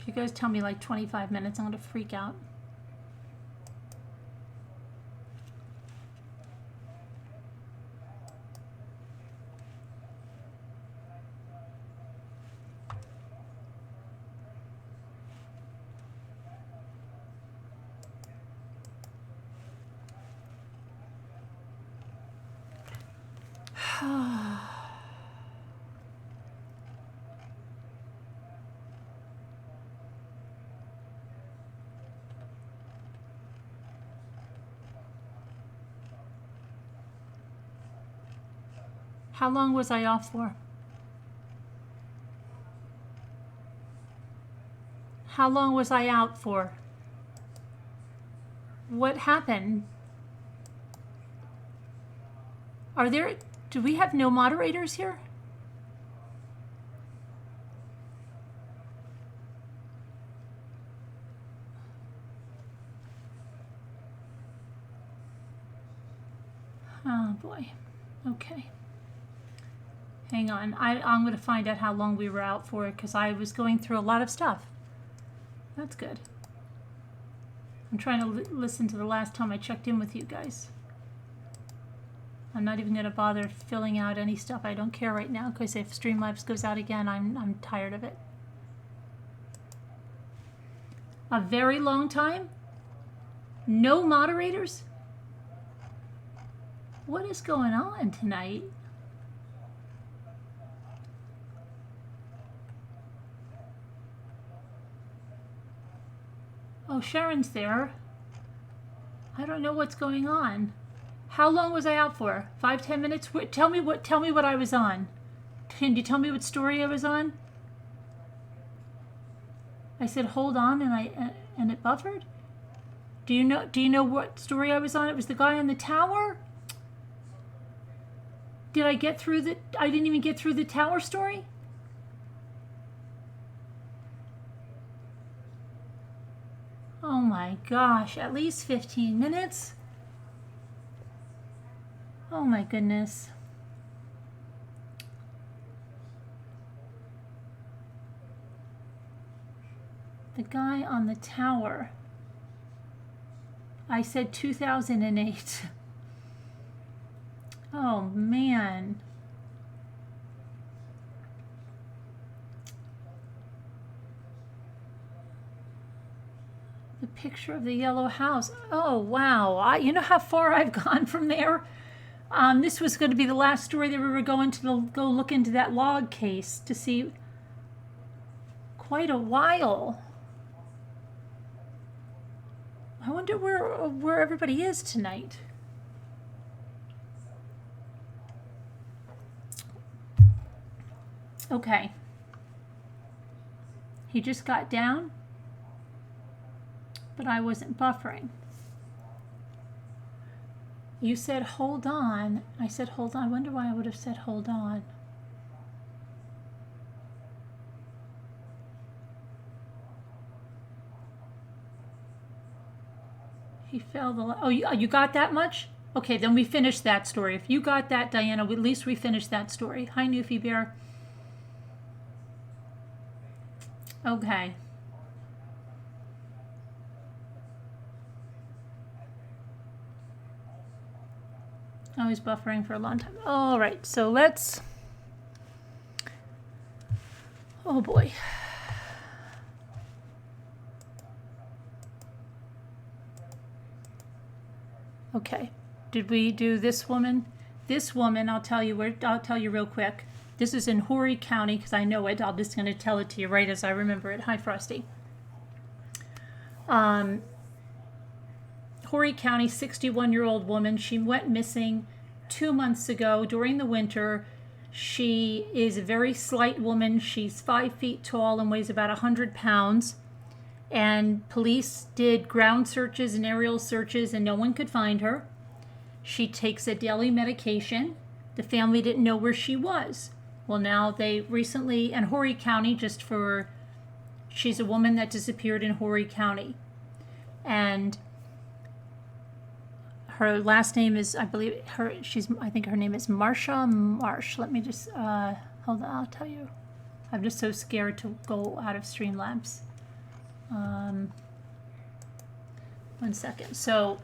If you guys tell me like 25 minutes, I'm going to freak out. How long was I off for? How long was I out for? What happened? Do we have no moderators here? Oh boy. Okay. Hang on. I'm going to find out how long we were out for because I was going through a lot of stuff. That's good. I'm trying to listen to the last time I checked in with you guys. I'm not even going to bother filling out any stuff. I don't care right now because if Streamlabs goes out again, I'm tired of it. A very long time? No moderators? What is going on tonight? Oh, Sharon's there. I don't know what's going on. How long was I out for? 5-10 minutes? Tell me what I was on. Can you tell me what story I was on? I said hold on and it buffered? Do you know what story I was on? It was the guy on the tower? Did I get through I didn't even get through the tower story? Oh my gosh, at least 15 minutes? Oh my goodness. The guy on the tower. I said 2008. Oh man. The picture of the yellow house. Oh wow. You know how far I've gone from there? This was going to be the last story that we were going to go look into that log case to see. Quite a while. I wonder where everybody is tonight. Okay. He just got down, but I wasn't buffering. You said hold on. I said hold on. I wonder why I would have said hold on. He fell oh, you got that much? Okay, then we finished that story. If you got that, Diana, at least we finished that story. Hi, Newfie Bear. Okay. I was buffering for a long time. All right, so let's... Oh boy. Okay, did we do this woman? This woman, I'll tell you real quick. This is in Horry County because I know it. I'm just going to tell it to you right as I remember it. Hi, Frosty. Horry County, 61-year-old woman. She went missing 2 months ago during the winter. She is a very slight woman. She's 5 feet tall and weighs about 100 pounds. And police did ground searches and aerial searches and no one could find her. She takes a daily medication. The family didn't know where she was. Well, now they recently, and Horry County, she's a woman that disappeared in Horry County. And her last name is, I think her name is Marsha Marsh. Let me just, hold on, I'll tell you. I'm just so scared to go out of Streamlabs. 1 second. So,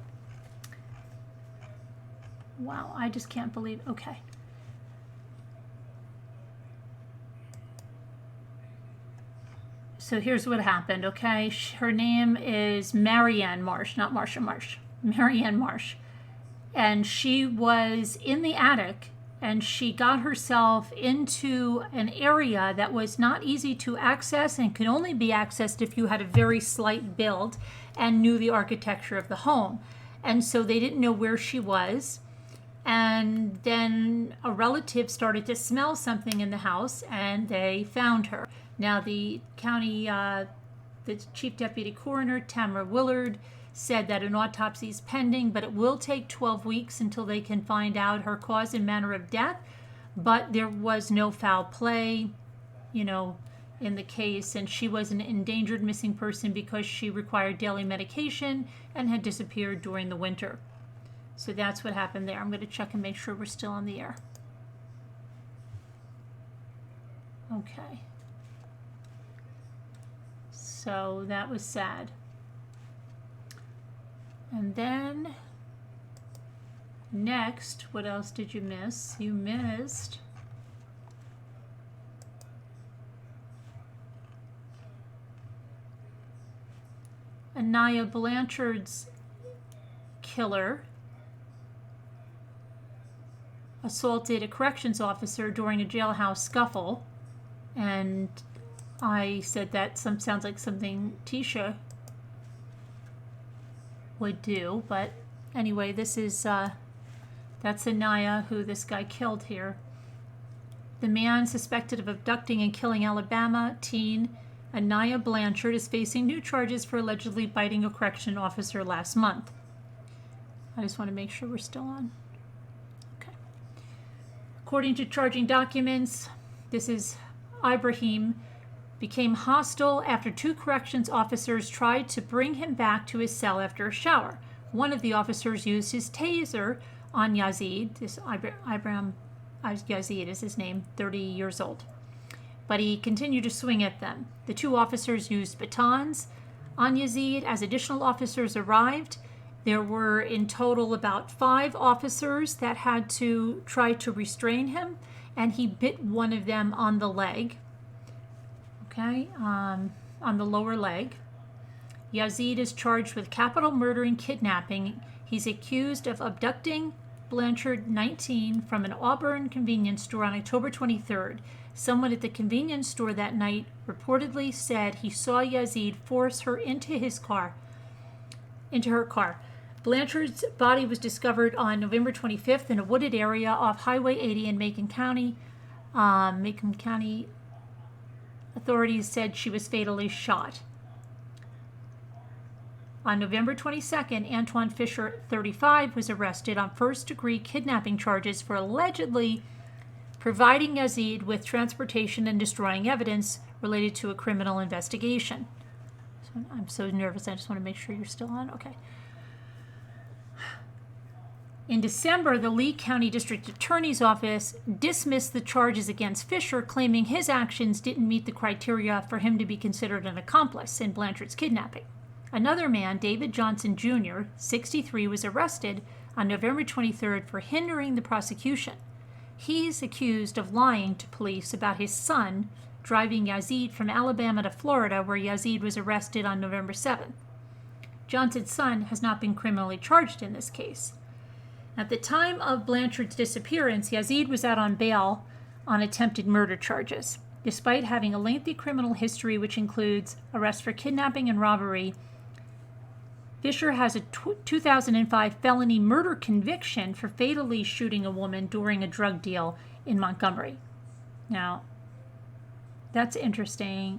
wow, I just can't believe, okay. So here's what happened, okay? Her name is Marianne Marsh, not Marsha Marsh. Marianne Marsh. And she was in the attic, and she got herself into an area that was not easy to access and could only be accessed if you had a very slight build and knew the architecture of the home. And so they didn't know where she was. And then a relative started to smell something in the house, and they found her. Now, the county, the chief deputy coroner, Tamara Willard, said that an autopsy is pending, but it will take 12 weeks until they can find out her cause and manner of death. But there was no foul play, you know, in the case, and she was an endangered missing person because she required daily medication and had disappeared during the winter. So that's what happened there. I'm going to check and make sure we're still on the air. Okay. So that was sad. And then next, what else did you miss? You missed Anaya Blanchard's killer assaulted a corrections officer during a jailhouse scuffle, and I said that sounds like something Tisha would do, but anyway, this is that's Anaya, who this guy killed here. The man suspected of abducting and killing Alabama teen Anaya Blanchard is facing new charges for allegedly biting a correction officer last month. I just want to make sure we're still on. Okay. According to charging documents, this is Ibrahim became hostile after two corrections officers tried to bring him back to his cell after a shower. One of the officers used his taser on Yazid. This Ibrahim Yazid is his name, 30 years old. But he continued to swing at them. The two officers used batons on Yazid. As additional officers arrived, there were in total about 5 officers that had to try to restrain him, and he bit one of them on the leg. Okay, on the lower leg. Yazid is charged with capital murder and kidnapping. He's accused of abducting Blanchard, 19, from an Auburn convenience store on October 23rd. Someone at the convenience store that night reportedly said he saw Yazid force her into her car. Blanchard's body was discovered on November 25th in a wooded area off Highway 80 in Macon County. Macon County authorities said she was fatally shot. On November 22nd, Antoine Fisher, 35, was arrested on first-degree kidnapping charges for allegedly providing Yazid with transportation and destroying evidence related to a criminal investigation. So I'm so nervous, I just want to make sure you're still on. Okay. In December, the Lee County District Attorney's Office dismissed the charges against Fisher, claiming his actions didn't meet the criteria for him to be considered an accomplice in Blanchard's kidnapping. Another man, David Johnson Jr., 63, was arrested on November 23rd for hindering the prosecution. He's accused of lying to police about his son driving Yazid from Alabama to Florida, where Yazid was arrested on November 7th. Johnson's son has not been criminally charged in this case. At the time of Blanchard's disappearance, Yazid was out on bail on attempted murder charges. Despite having a lengthy criminal history, which includes arrest for kidnapping and robbery, Fisher has a 2005 felony murder conviction for fatally shooting a woman during a drug deal in Montgomery. Now, that's interesting.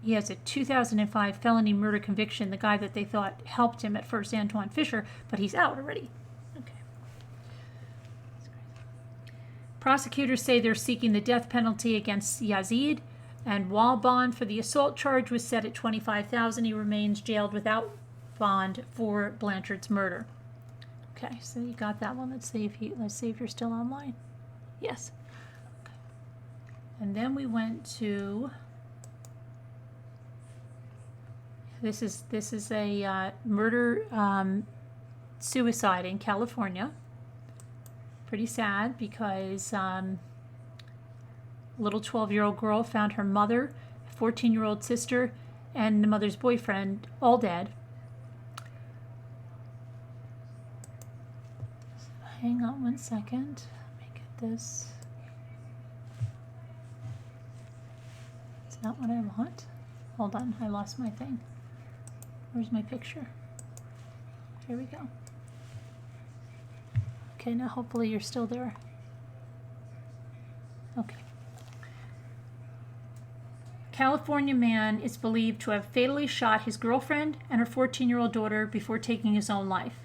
He has a 2005 felony murder conviction, the guy that they thought helped him at first, Antoine Fisher, but he's out already. Okay. Prosecutors say they're seeking the death penalty against Yazid, and while bond for the assault charge was set at $25,000, he remains jailed without bond for Blanchard's murder. Okay, so you got that one. Let's see if you're still online. Yes. Okay. And then we went to This is a murder suicide in California. Pretty sad because little 12-year-old girl found her mother, 14-year-old sister, and the mother's boyfriend all dead. So hang on one second. Let me get this. It's not what I want. Hold on, I lost my thing. Where's my picture? Here we go. Okay, now hopefully you're still there. Okay. California man is believed to have fatally shot his girlfriend and her 14-year-old daughter before taking his own life.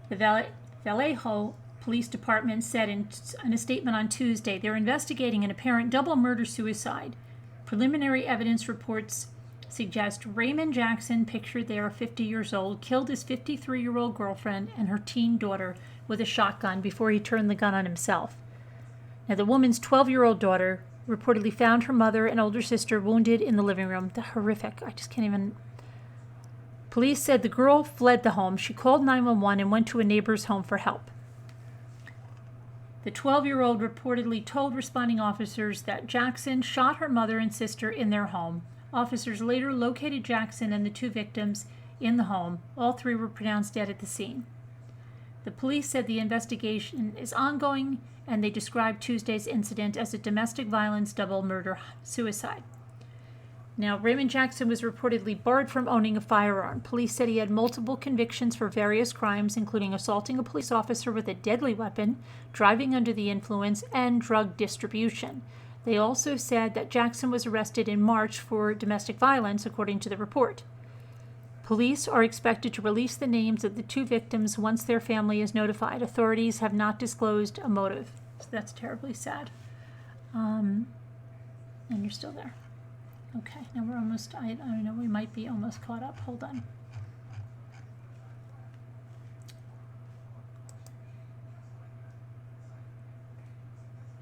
The Vallejo Police Department said in a statement on Tuesday they're investigating an apparent double murder-suicide. Preliminary evidence reports suggest Raymond Jackson, pictured there, 50 years old, killed his 53-year-old girlfriend and her teen daughter with a shotgun before he turned the gun on himself. Now, the woman's 12-year-old daughter reportedly found her mother and older sister wounded in the living room. The horrific. I just can't even. Police said the girl fled the home. She called 911 and went to a neighbor's home for help. The 12-year-old reportedly told responding officers that Jackson shot her mother and sister in their home. Officers later located Jackson and the two victims in the home. All three were pronounced dead at the scene. The police said the investigation is ongoing, and they described Tuesday's incident as a domestic violence double murder-suicide. Now, Raymond Jackson was reportedly barred from owning a firearm. Police said he had multiple convictions for various crimes, including assaulting a police officer with a deadly weapon, driving under the influence, and drug distribution. They also said that Jackson was arrested in March for domestic violence, according to the report. Police are expected to release the names of the two victims once their family is notified. Authorities have not disclosed a motive. So that's terribly sad. And you're still there. Okay, now we're almost, I don't know, we might be almost caught up. Hold on.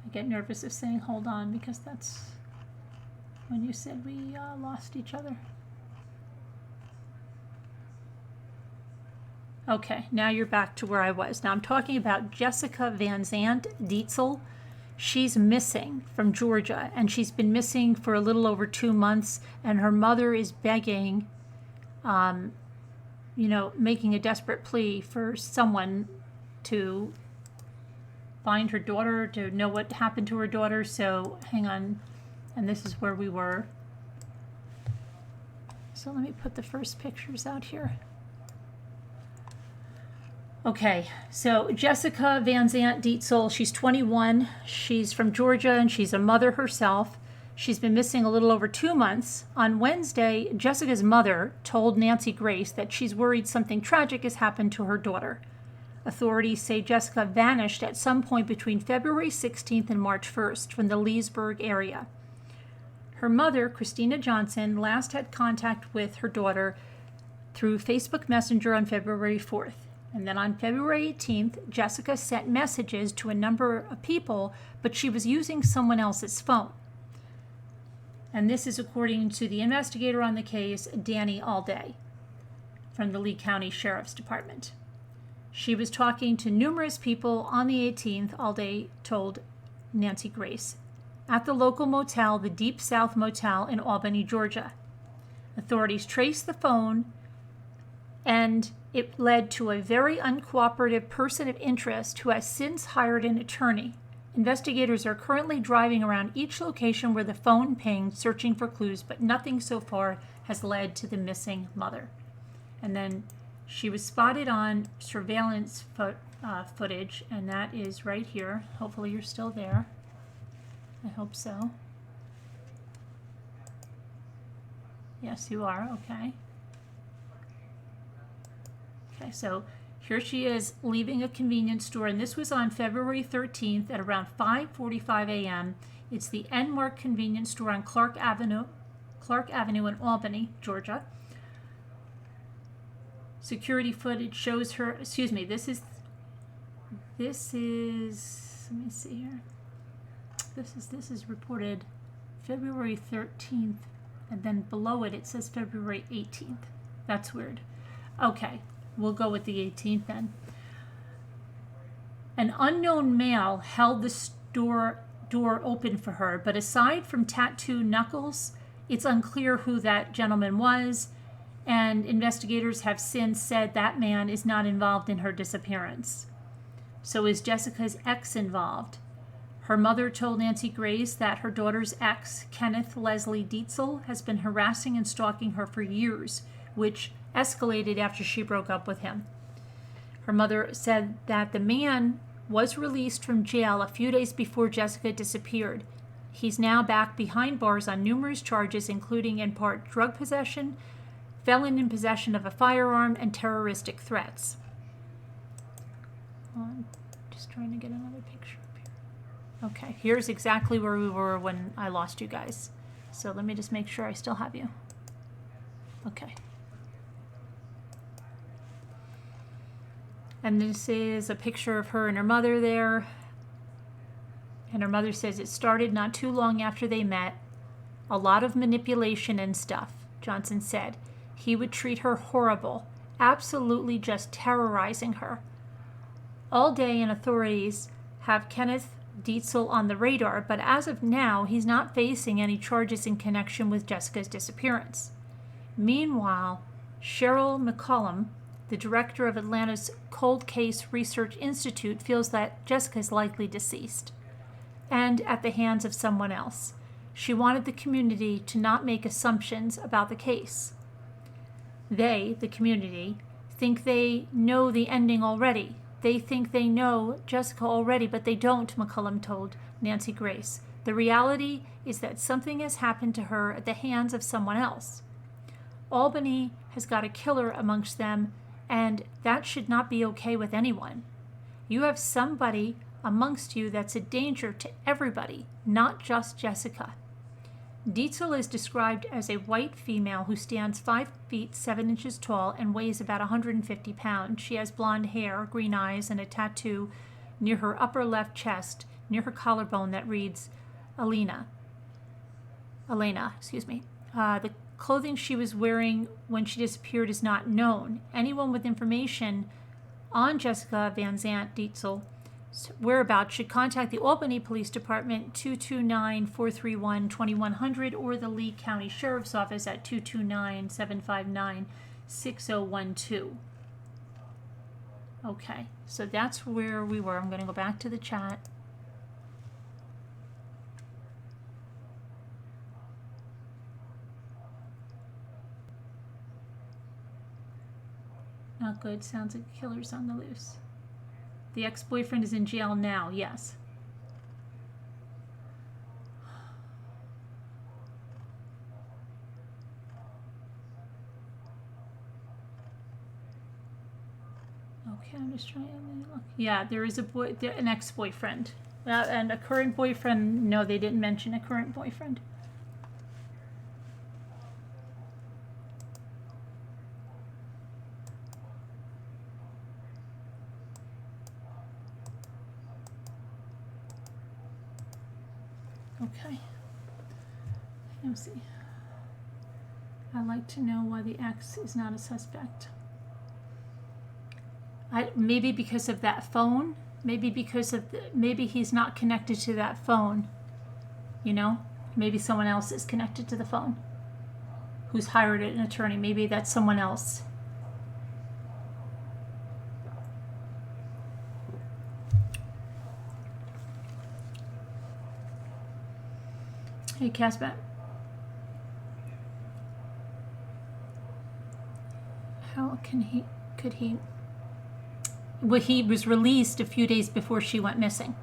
I get nervous of saying hold on because that's when you said we lost each other. Okay, now you're back to where I was. Now I'm talking about Jessica Van Zandt Dietzel. She's missing from Georgia, and she's been missing for a little over 2 months, and her mother is begging, making a desperate plea for someone to find her daughter, to know what happened to her daughter. So hang on, and this is where we were. So let me put the first pictures out here. Okay, so Jessica Van Zandt Dietzel, she's 21. She's from Georgia, and she's a mother herself. She's been missing a little over 2 months. On Wednesday, Jessica's mother told Nancy Grace that she's worried something tragic has happened to her daughter. Authorities say Jessica vanished at some point between February 16th and March 1st from the Leesburg area. Her mother, Christina Johnson, last had contact with her daughter through Facebook Messenger on February 4th. And then on February 18th, Jessica sent messages to a number of people, but she was using someone else's phone. And this is according to the investigator on the case, Danny Alday, from the Lee County Sheriff's Department. She was talking to numerous people on the 18th, Alday told Nancy Grace, at the local motel, the Deep South Motel in Albany, Georgia. Authorities traced the phone, and it led to a very uncooperative person of interest who has since hired an attorney. Investigators are currently driving around each location where the phone pinged, searching for clues, but nothing so far has led to the missing mother. And then she was spotted on surveillance footage, and that is right here. Hopefully you're still there. I hope so. Yes, you are. Okay. Okay, so here she is leaving a convenience store, and this was on February 13th at around 5:45 a.m. It's the Enmark convenience store on Clark Avenue in Albany, Georgia. Security footage shows her, this is, let me see here. This is reported February 13th. And then below it, it says February 18th. That's weird. Okay, we'll go with the 18th then. An unknown male held the store door open for her, but aside from tattoo knuckles, it's unclear who that gentleman was, and investigators have since said that man is not involved in her disappearance. So is Jessica's ex involved? Her mother told Nancy Grace that her daughter's ex, Kenneth Leslie Dietzel, has been harassing and stalking her for years, which escalated after she broke up with him. Her mother said that the man was released from jail a few days before Jessica disappeared. He's now back behind bars on numerous charges, including in part drug possession, felon in possession of a firearm, and terroristic threats. I'm just trying to get another picture up here. Okay, here's exactly where we were when I lost you guys. So let me just make sure I still have you. Okay. And this is a picture of her and her mother there. And her mother says it started not too long after they met. A lot of manipulation and stuff, Johnson said. He would treat her horrible, absolutely just terrorizing her. All day, and authorities have Kenneth Dietzel on the radar, but as of now, he's not facing any charges in connection with Jessica's disappearance. Meanwhile, Cheryl McCollum, the director of Atlanta's Cold Case Research Institute, feels that Jessica is likely deceased and at the hands of someone else. She wanted the community to not make assumptions about the case. They, the community, think they know the ending already. They think they know Jessica already, but they don't, McCullum told Nancy Grace. The reality is that something has happened to her at the hands of someone else. Albany has got a killer amongst them, and that should not be okay with anyone. You have somebody amongst you that's a danger to everybody, not just Jessica. Dietzel is described as a white female who stands 5 feet 7 inches tall and weighs about 150 pounds. She has blonde hair, green eyes, and a tattoo near her upper left chest, near her collarbone, that reads Elena. The clothing she was wearing when she disappeared is not known. Anyone with information on Jessica Van Zandt Dietzel's whereabouts should contact the Albany Police Department 229-431-2100 or the Lee County Sheriff's Office at 229-759-6012. Okay, so that's where we were. I'm going to go back to the chat. Not good. Sounds like a killer's on the loose. The ex-boyfriend is in jail now, yes. Okay, I'm just trying to look. Yeah, there is an ex-boyfriend. And a current boyfriend, no, they didn't mention a current boyfriend. Okay, let's see. I'd like to know why the ex is not a suspect. Maybe because of that phone. Maybe because of maybe he's not connected to that phone. You know, maybe someone else is connected to the phone. Who's hired an attorney? Maybe that's someone else. Hey, Casbat. How could he? Well, he was released a few days before she went missing.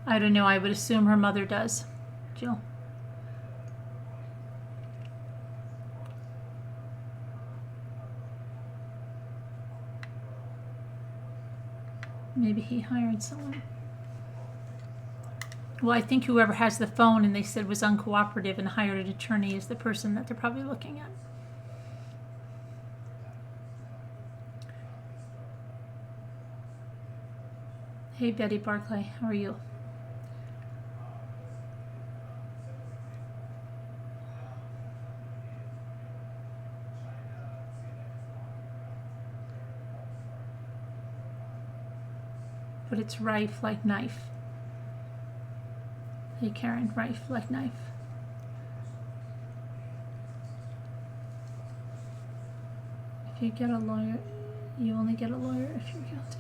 I don't know. I would assume her mother does. Jill. Maybe he hired someone. Well, I think whoever has the phone and they said was uncooperative and hired an attorney is the person that they're probably looking at. Hey, Betty Barclay, how are you? But it's rife like knife. Hey, Karen, rife like knife. If you get a lawyer, you only get a lawyer if you're guilty.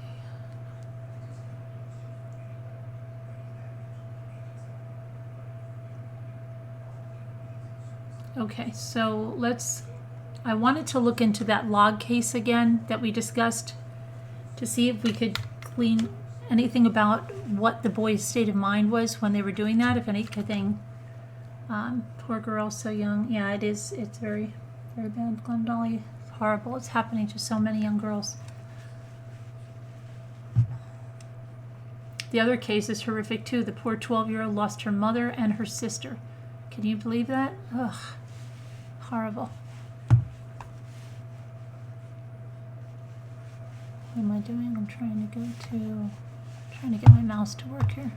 Okay, so I wanted to look into that log case again that we discussed to see if we could glean anything about what the boys' state of mind was when they were doing that, if anything. Poor girl, so young. Yeah, it is. It's very, very bad. Glen Dolly, it's horrible. It's happening to so many young girls. The other case is horrific too. The poor 12-year-old lost her mother and her sister. Can you believe that? Ugh. Horrible. What am I doing? I'm trying to get my mouse to work here.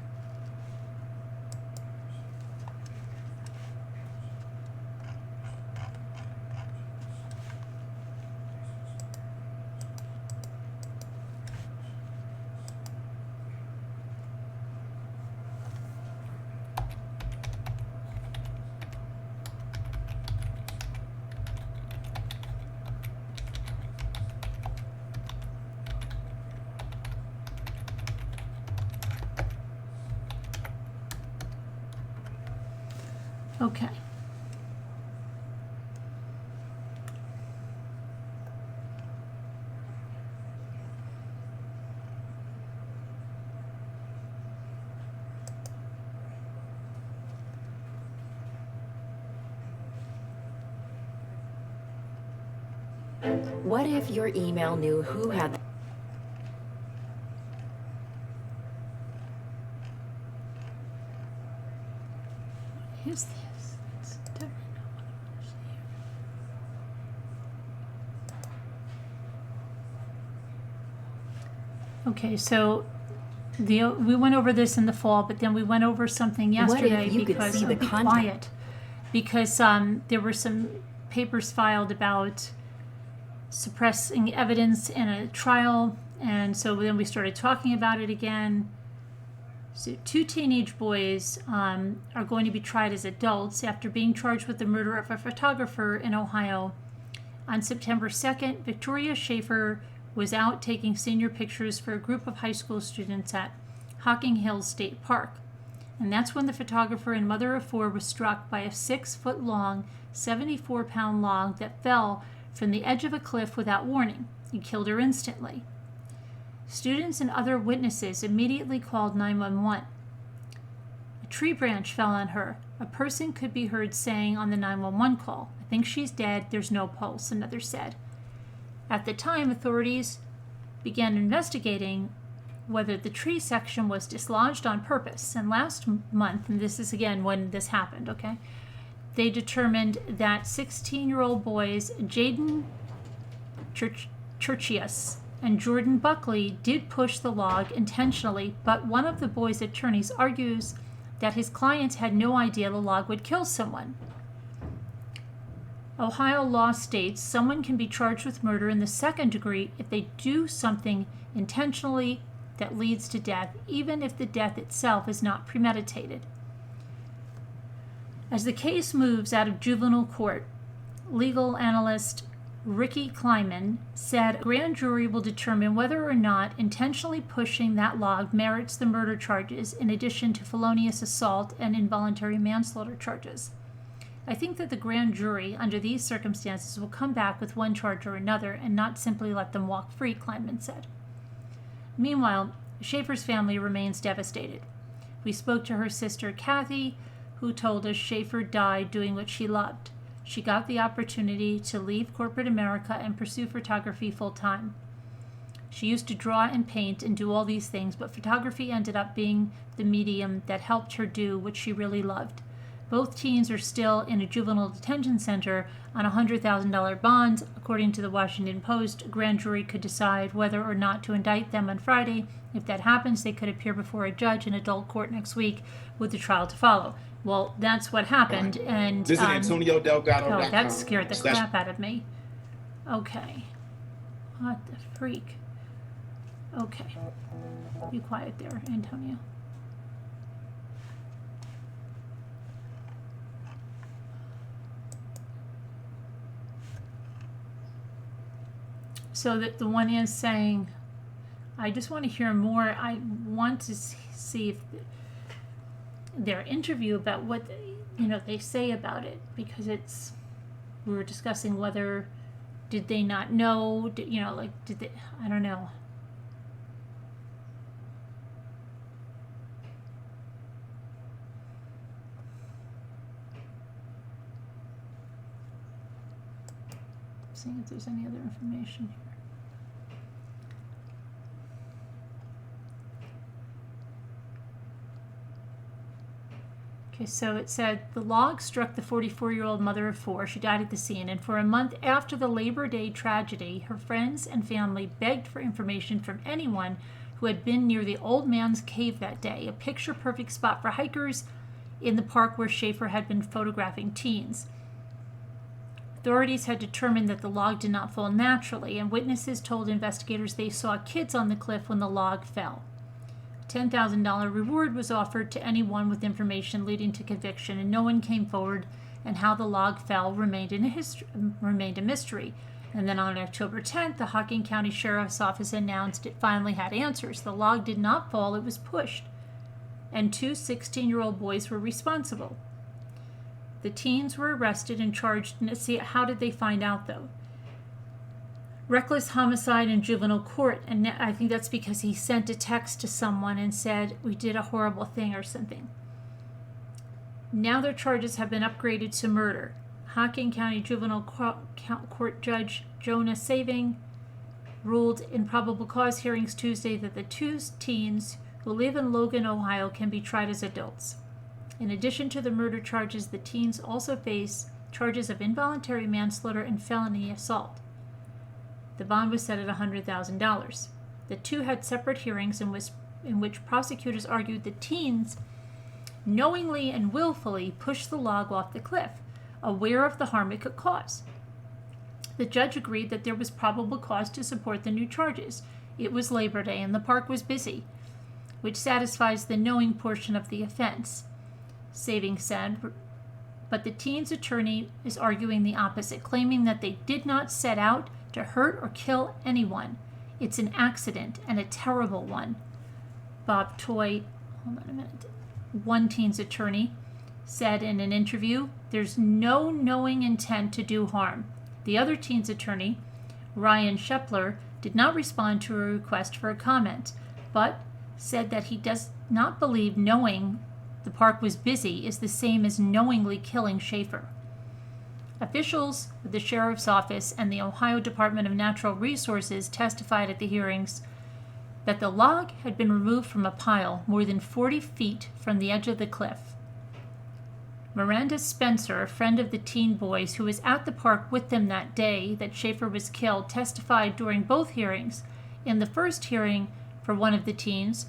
Okay. What if your email knew who had... What is this? It's definitely not what I want to see. Okay, so we went over this in the fall, but then we went over something yesterday because see the be content? quiet, because there were some papers filed about suppressing evidence in a trial, and so then we started talking about it again. So 2 teenage boys are going to be tried as adults after being charged with the murder of a photographer in Ohio. On September 2nd, Victoria Schaefer was out taking senior pictures for a group of high school students at Hocking Hills State Park. And that's when the photographer and mother of 4 was struck by a 6-foot-long, 74-pound log that fell from the edge of a cliff without warning and killed her instantly. Students and other witnesses immediately called 911. A tree branch fell on her. A person could be heard saying on the 911 call, "I think she's dead, there's no pulse," another said. At the time, authorities began investigating whether the tree section was dislodged on purpose. And last month, and this is again when this happened, okay, they determined that 16-year-old boys Jaden Churchius and Jordan Buckley did push the log intentionally, but one of the boys' attorneys argues that his clients had no idea the log would kill someone. Ohio law states someone can be charged with murder in the 2nd degree if they do something intentionally that leads to death, even if the death itself is not premeditated. As the case moves out of juvenile court, legal analyst Ricky Kleiman said a grand jury will determine whether or not intentionally pushing that log merits the murder charges in addition to felonious assault and involuntary manslaughter charges. I think that the grand jury, under these circumstances, will come back with one charge or another and not simply let them walk free, Kleiman said. Meanwhile, Schaefer's family remains devastated. We spoke to her sister, Kathy, who told us Schaefer died doing what she loved. She got the opportunity to leave corporate America and pursue photography full-time. She used to draw and paint and do all these things, but photography ended up being the medium that helped her do what she really loved. Both teens are still in a juvenile detention center on a $100,000 bond. According to the Washington Post, a grand jury could decide whether or not to indict them on Friday. If that happens, they could appear before a judge in adult court next week with the trial to follow. Well, that's what happened. And visit AntonioDelgado.com. oh, that scared the crap out of me. Okay. What the freak? Okay. Be quiet there, Antonio. So that the one is saying, I just want to hear more. I want to see if their interview about what they say about it, because we were discussing whether did they not know, did they, I don't know. Seeing if there's any other information here. Okay, so it said the log struck the 44-year-old mother of four. She died at the scene, and for a month after the Labor Day tragedy, her friends and family begged for information from anyone who had been near the old man's cave that day, a picture-perfect spot for hikers in the park where Schaefer had been photographing teens. Authorities had determined that the log did not fall naturally, and witnesses told investigators they saw kids on the cliff when the log fell. A $10,000 reward was offered to anyone with information leading to conviction, and no one came forward, and how the log fell remained a mystery. And then on October 10th, the Hocking County Sheriff's Office announced it finally had answers. The log did not fall, it was pushed, and two 16-year-old boys were responsible. The teens were arrested and charged. See, how did they find out, though? Reckless homicide in juvenile court. And I think that's because he sent a text to someone and said, we did a horrible thing or something. Now their charges have been upgraded to murder. Hocking County Juvenile Court Judge Jonah Saving ruled in probable cause hearings Tuesday that the two teens who live in Logan, Ohio, can be tried as adults. In addition to the murder charges, the teens also face charges of involuntary manslaughter and felony assault. The bond was set at $100,000. The two had separate hearings in which prosecutors argued the teens knowingly and willfully pushed the log off the cliff, aware of the harm it could cause. The judge agreed that there was probable cause to support the new charges. It was Labor Day and the park was busy, which satisfies the knowing portion of the offense. Saving said, but the teen's attorney is arguing the opposite, claiming that they did not set out to hurt or kill anyone. It's an accident, and a terrible one. Bob Toy, hold on a minute, one teen's attorney, said in an interview, there's no knowing intent to do harm. The other teen's attorney, Ryan Shepler, did not respond to a request for a comment, but said that he does not believe knowing the park was busy is the same as knowingly killing Schaefer. Officials with the Sheriff's Office and the Ohio Department of Natural Resources testified at the hearings that the log had been removed from a pile more than 40 feet from the edge of the cliff. Miranda Spencer, a friend of the teen boys who was at the park with them that day that Schaefer was killed, testified during both hearings. In the first hearing for one of the teens,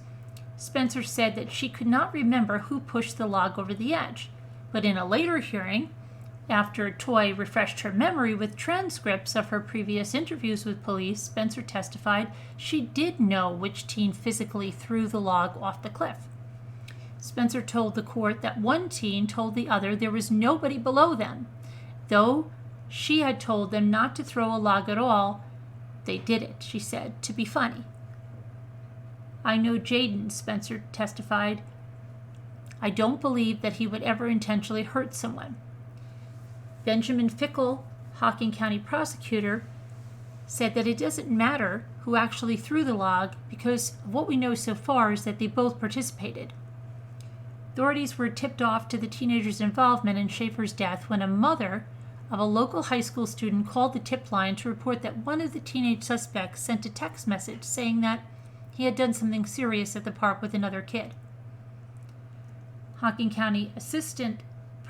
Spencer said that she could not remember who pushed the log over the edge. But in a later hearing, after Toy refreshed her memory with transcripts of her previous interviews with police, Spencer testified she did know which teen physically threw the log off the cliff. Spencer told the court that one teen told the other there was nobody below them. Though she had told them not to throw a log at all, they did it, she said, to be funny. I know Jaden, Spencer testified. I don't believe that he would ever intentionally hurt someone. Benjamin Fickle, Hocking County prosecutor, said that it doesn't matter who actually threw the log because what we know so far is that they both participated. Authorities were tipped off to the teenager's involvement in Schaefer's death when a mother of a local high school student called the tip line to report that one of the teenage suspects sent a text message saying that he had done something serious at the park with another kid. Hocking County Assistant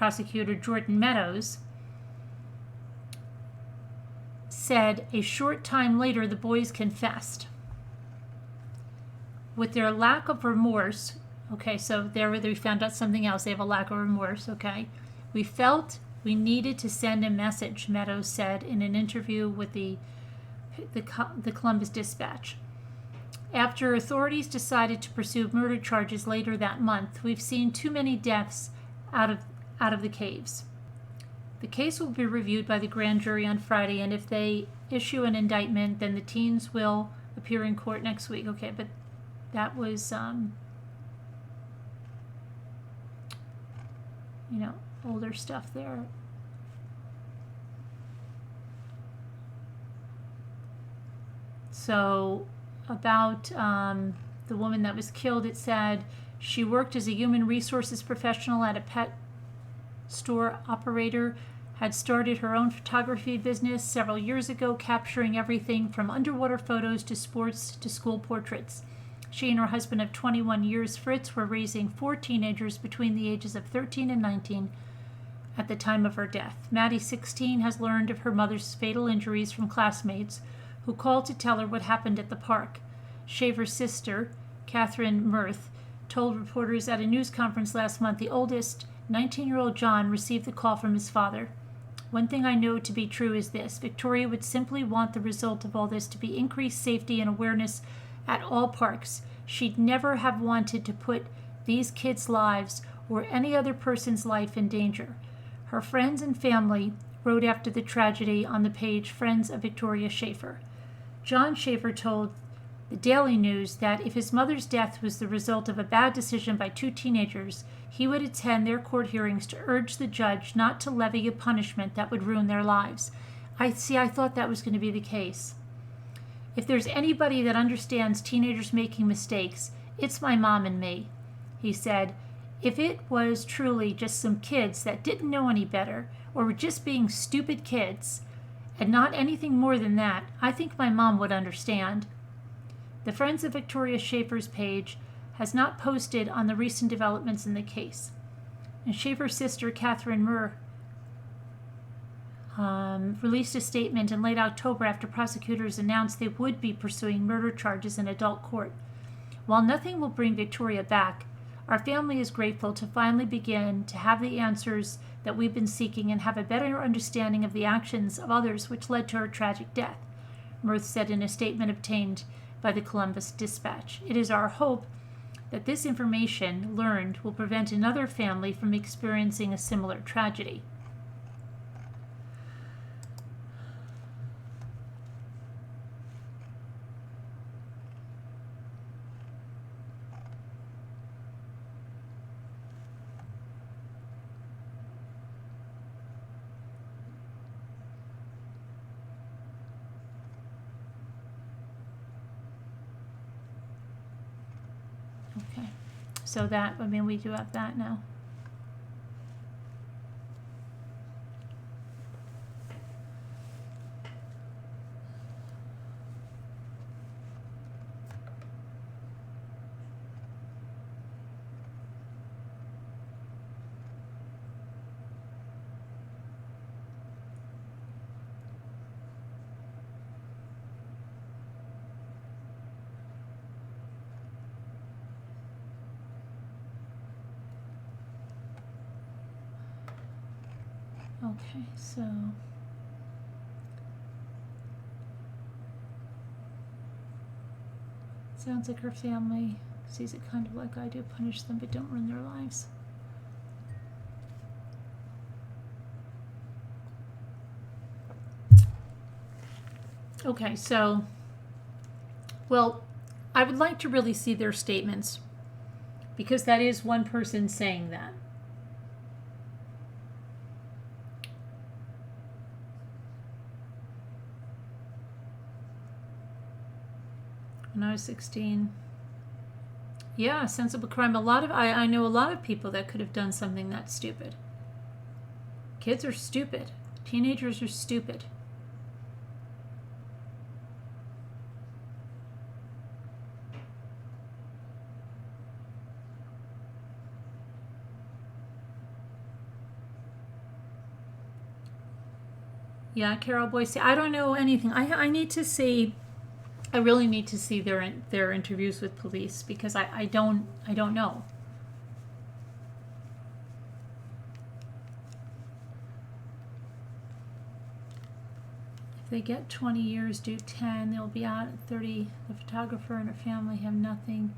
prosecutor Jordan Meadows, said a short time later the boys confessed. With their lack of remorse, okay, so there they found out something else. They have a lack of remorse, okay. We felt we needed to send a message, Meadows said in an interview with the Columbus Dispatch. After authorities decided to pursue murder charges later that month, we've seen too many deaths out of the caves. The case will be reviewed by the grand jury on Friday, and if they issue an indictment, then the teens will appear in court next week. Okay, but that was, older stuff there. So about the woman that was killed, it said she worked as a human resources professional at a pet store operator, had started her own photography business several years ago, capturing everything from underwater photos to sports to school portraits. She and her husband of 21 years, Fritz, were raising 4 teenagers between the ages of 13 and 19 at the time of her death. Maddie, 16, has learned of her mother's fatal injuries from classmates who called to tell her what happened at the park. Shaver's sister, Catherine Mirth, told reporters at a news conference last month the oldest, 19-year-old John, received the call from his father. One thing I know to be true is this: Victoria would simply want the result of all this to be increased safety and awareness at all parks. She'd never have wanted to put these kids' lives or any other person's life in danger. Her friends and family wrote after the tragedy on the page Friends of Victoria Schaefer. John Schaefer told the Daily News that if his mother's death was the result of a bad decision by 2 teenagers, he would attend their court hearings to urge the judge not to levy a punishment that would ruin their lives. I thought that was going to be the case. If there's anybody that understands teenagers making mistakes, it's my mom and me, he said. If it was truly just some kids that didn't know any better, or were just being stupid kids, and not anything more than that, I think my mom would understand. The Friends of Victoria Schaefer's page has not posted on the recent developments in the case. And Schaefer's sister, Catherine Murr, released a statement in late October after prosecutors announced they would be pursuing murder charges in adult court. While nothing will bring Victoria back, our family is grateful to finally begin to have the answers that we've been seeking and have a better understanding of the actions of others which led to her tragic death, Mirth said in a statement obtained by the Columbus Dispatch. It is our hope that this information learned will prevent another family from experiencing a similar tragedy. Okay, so that, we do have that now. Okay, so sounds like her family sees it kind of like I do, punish them but don't ruin their lives. Okay, so, well, I would like to really see their statements, because that is one person saying that. When I was 16. Yeah, sensible crime. I know a lot of people that could have done something that stupid. Kids are stupid. Teenagers are stupid. Yeah, Carol Boyce. I don't know anything. I need to see. I really need to see their interviews with police because I don't know. If they get 20 years, do 10. They'll be out at 30. The photographer and her family have nothing.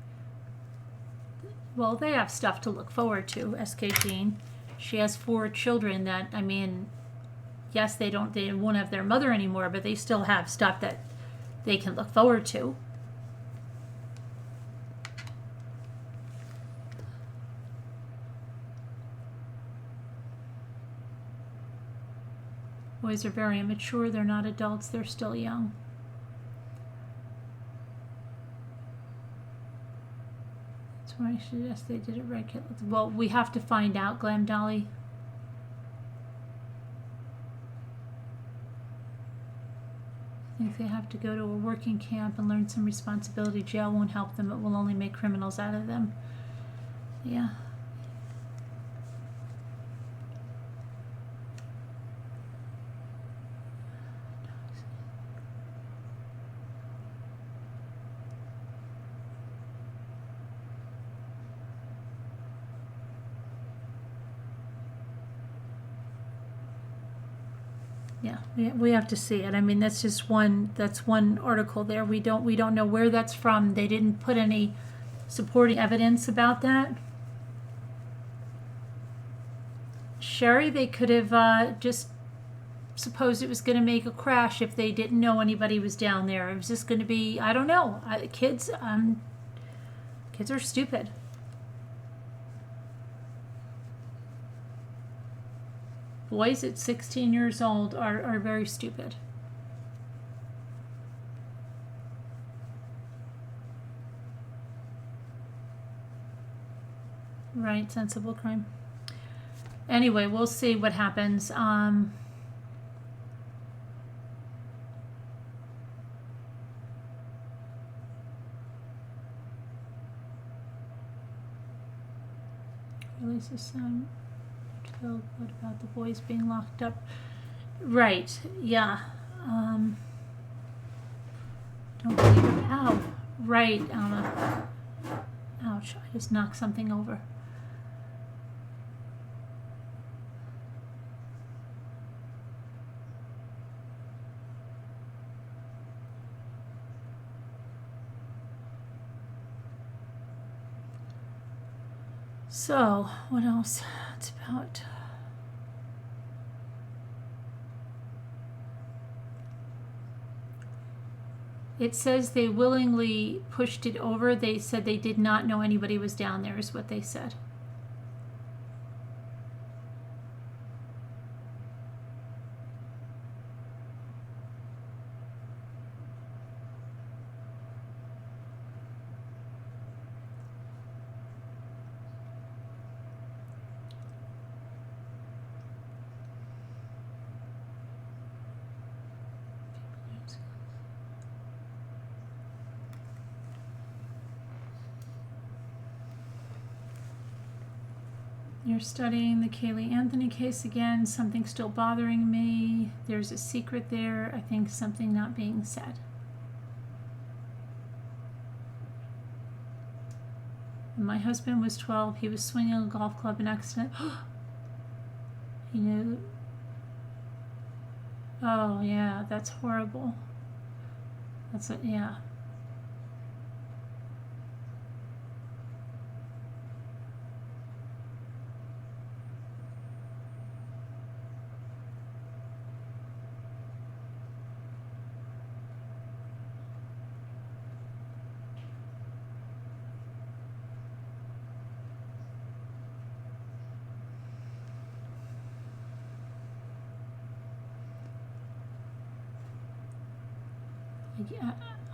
Well, they have stuff to look forward to. S.K. Jean. She has 4 children that, I mean, yes, they won't have their mother anymore, but they still have stuff that they can look forward to. Boys are very immature. They're not adults. They're still young. That's why I suggest they did it regularly. Well, we have to find out, Glam Dolly. I think they have to go to a working camp and learn some responsibility. Jail won't help them. It will only make criminals out of them. Yeah. Yeah, we have to see it. I mean, that's just one article there. We don't know where that's from. They didn't put any supporting evidence about that. Sherry, they could have just supposed it was going to make a crash if they didn't know anybody was down there. It was just going to be, I don't know. Kids are stupid. Boys at 16 years old are very stupid. Right, sensible crime. Anyway, we'll see what happens. Release the son. What about the boys being locked up? Right, yeah. Don't believe it. Ow. Right, Alma. Ouch, I just knocked something over. So, what else? It's about... It says they willingly pushed it over. They said they did not know anybody was down there, is what they said. You're studying the Kaylee Anthony case again. Something's still bothering me. There's a secret there. I think something not being said. When my husband was 12. He was swinging a golf club in accident. He knew. Oh, yeah, that's horrible. That's it, yeah.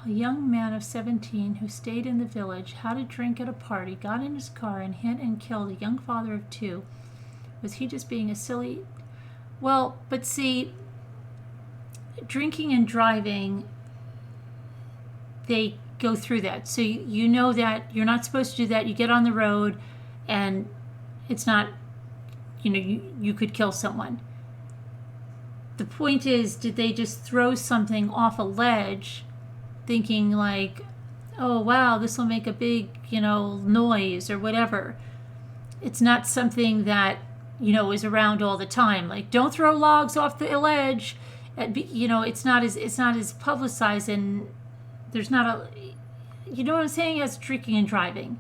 A young man of 17 who stayed in the village, had a drink at a party, got in his car and hit and killed a young father of 2. Was he just being a silly... Well, but see, drinking and driving, they go through that. So you know that you're not supposed to do that. You get on the road and it's not, you could kill someone. the point is, did they just throw something off a ledge thinking like, oh wow, this will make a big, noise or whatever? It's not something that, is around all the time. Like, don't throw logs off the ledge. It's not as publicized, and there's not a, you know what I'm saying, as drinking and driving.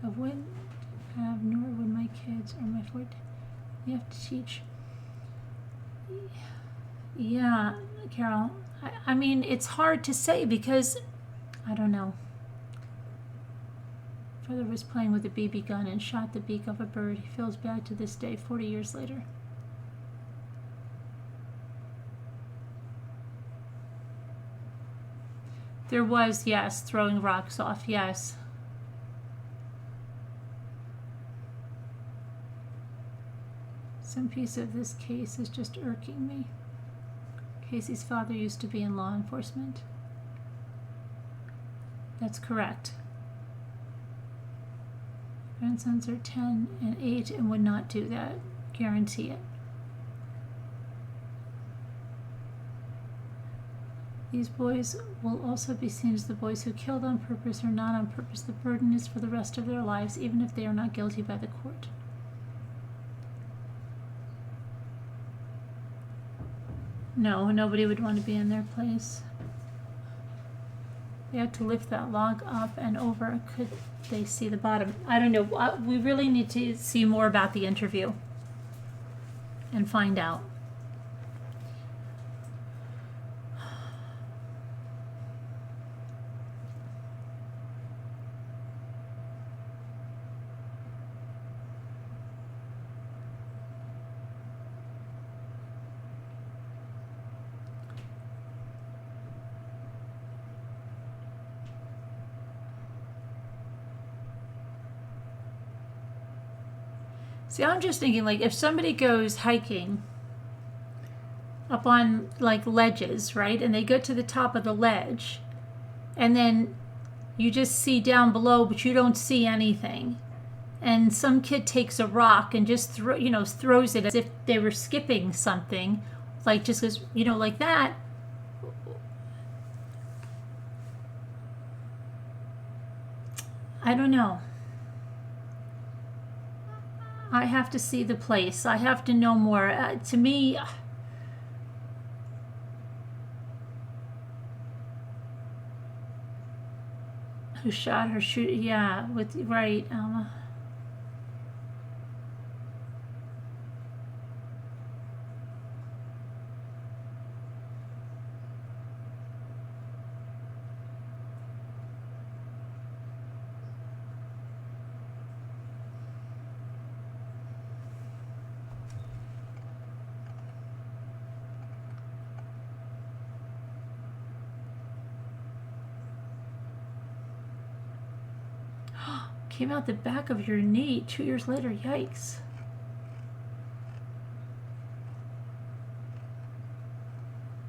I wouldn't have, nor would my kids or my 14. You have to teach. Yeah, Carol. I mean, it's hard to say because I don't know. Brother was playing with a BB gun and shot the beak of a bird. He feels bad to this day, 40 years later. There was, yes, throwing rocks off, yes. Some piece of this case is just irking me. Casey's father used to be in law enforcement. That's correct. Grandsons are 10 and 8 and would not do that. Guarantee it. These boys will also be seen as the boys who killed on purpose or not on purpose. The burden is for the rest of their lives, even if they are not guilty by the court. No, nobody would want to be in their place. They had to lift that log up and over. Could they see the bottom? I don't know. We really need to see more about the interview and find out. See, I'm just thinking, like, if somebody goes hiking up on, like, ledges, right, and they get to the top of the ledge, and then you just see down below, but you don't see anything, and some kid takes a rock and just throws it as if they were skipping something, like, just because, like that. I don't know. I have to see the place. I have to know more. To me, who shot her? Yeah, right, Alma. Came out the back of your knee 2 years later. Yikes.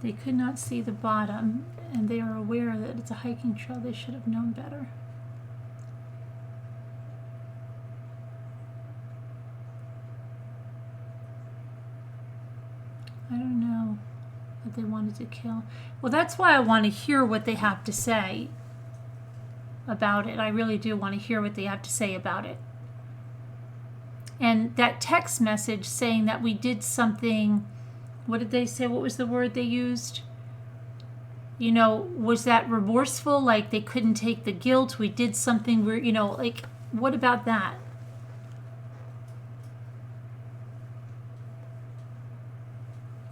They could not see the bottom, and they are aware that it's a hiking trail. They should have known better. I don't know what they wanted to kill. Well, that's why I want to hear what they have to say about it. I really do want to hear what they have to say about it. And that text message saying that we did something, what did they say? What was the word they used? Was that remorseful? Like they couldn't take the guilt? We did something where, like, what about that?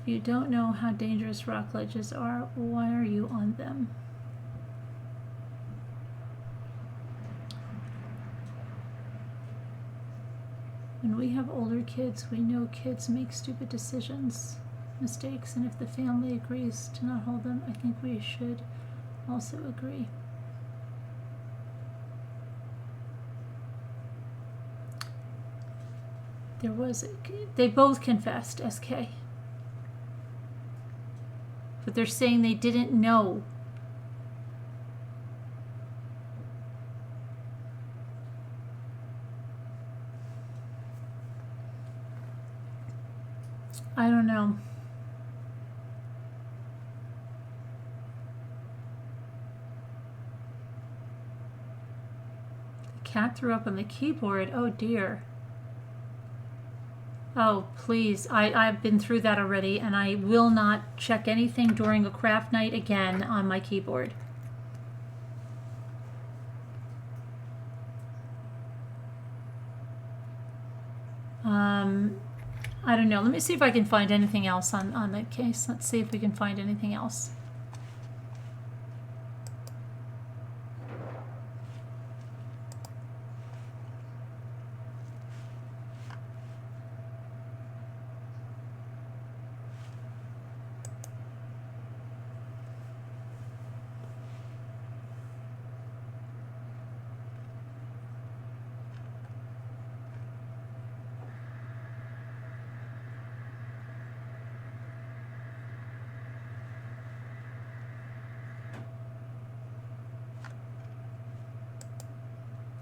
You don't know how dangerous rock ledges are. Why are you on them? When we have older kids, we know kids make stupid decisions, mistakes, and if the family agrees to not hold them, I think we should also agree. There was, they both confessed, SK. But they're saying they didn't know. I don't know. The cat threw up on the keyboard. Oh dear. Oh, please. I've been through that already, and I will not check anything during a craft night again on my keyboard. I don't know. Let me see if I can find anything else on the case. Let's see if we can find anything else.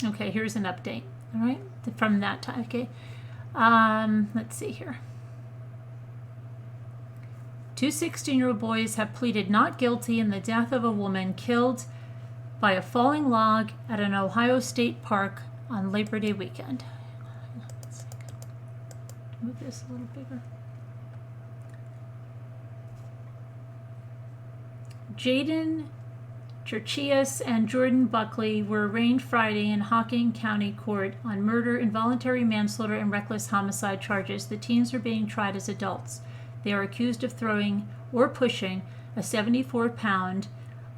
Okay, here's an update, all right, from that time. Okay, let's see here. 2 16-year-old boys have pleaded not guilty in the death of a woman killed by a falling log at an Ohio state park on Labor Day weekend. Let's move this a little bigger. Jaden Churchias and Jordan Buckley were arraigned Friday in Hocking County Court on murder, involuntary manslaughter, and reckless homicide charges. The teens are being tried as adults. They are accused of throwing or pushing a 74-pound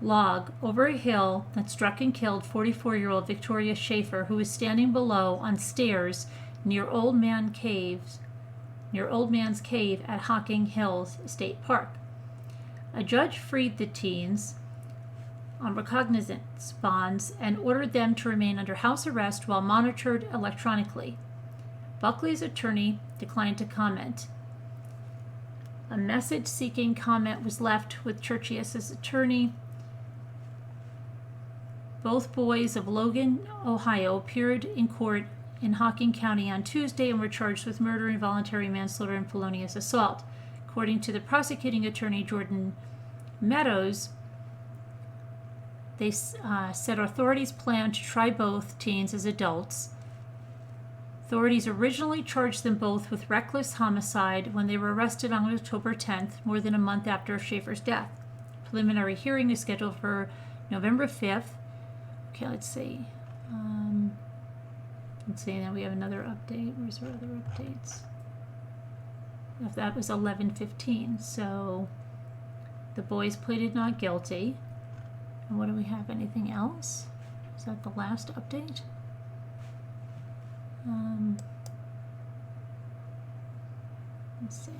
log over a hill that struck and killed 44-year-old Victoria Schaefer, who was standing below on stairs near Old Man's Cave at Hocking Hills State Park. A judge freed the teens on recognizance bonds and ordered them to remain under house arrest while monitored electronically. Buckley's attorney declined to comment. A message seeking comment was left with Churchias' attorney. Both boys of Logan, Ohio, appeared in court in Hocking County on Tuesday and were charged with murder, involuntary manslaughter, and felonious assault. According to the prosecuting attorney, Jordan Meadows, they said authorities plan to try both teens as adults. Authorities originally charged them both with reckless homicide when they were arrested on October 10th, more than a month after Schaefer's death. Preliminary hearing is scheduled for November 5th. Okay, let's see. Then we have another update. Where's our other updates? That was 11:15. So the boys pleaded not guilty. And what do we have? Anything else? Is that the last update? Let's see.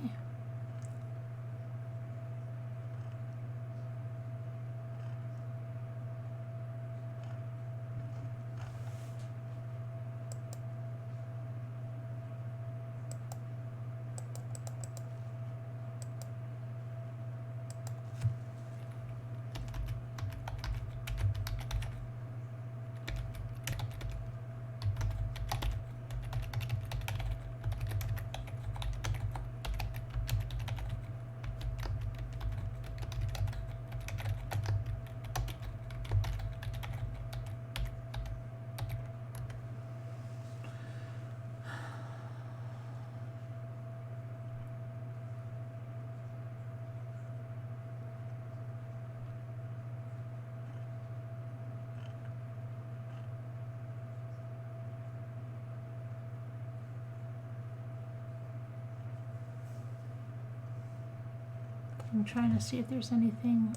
I'm trying to see if there's anything.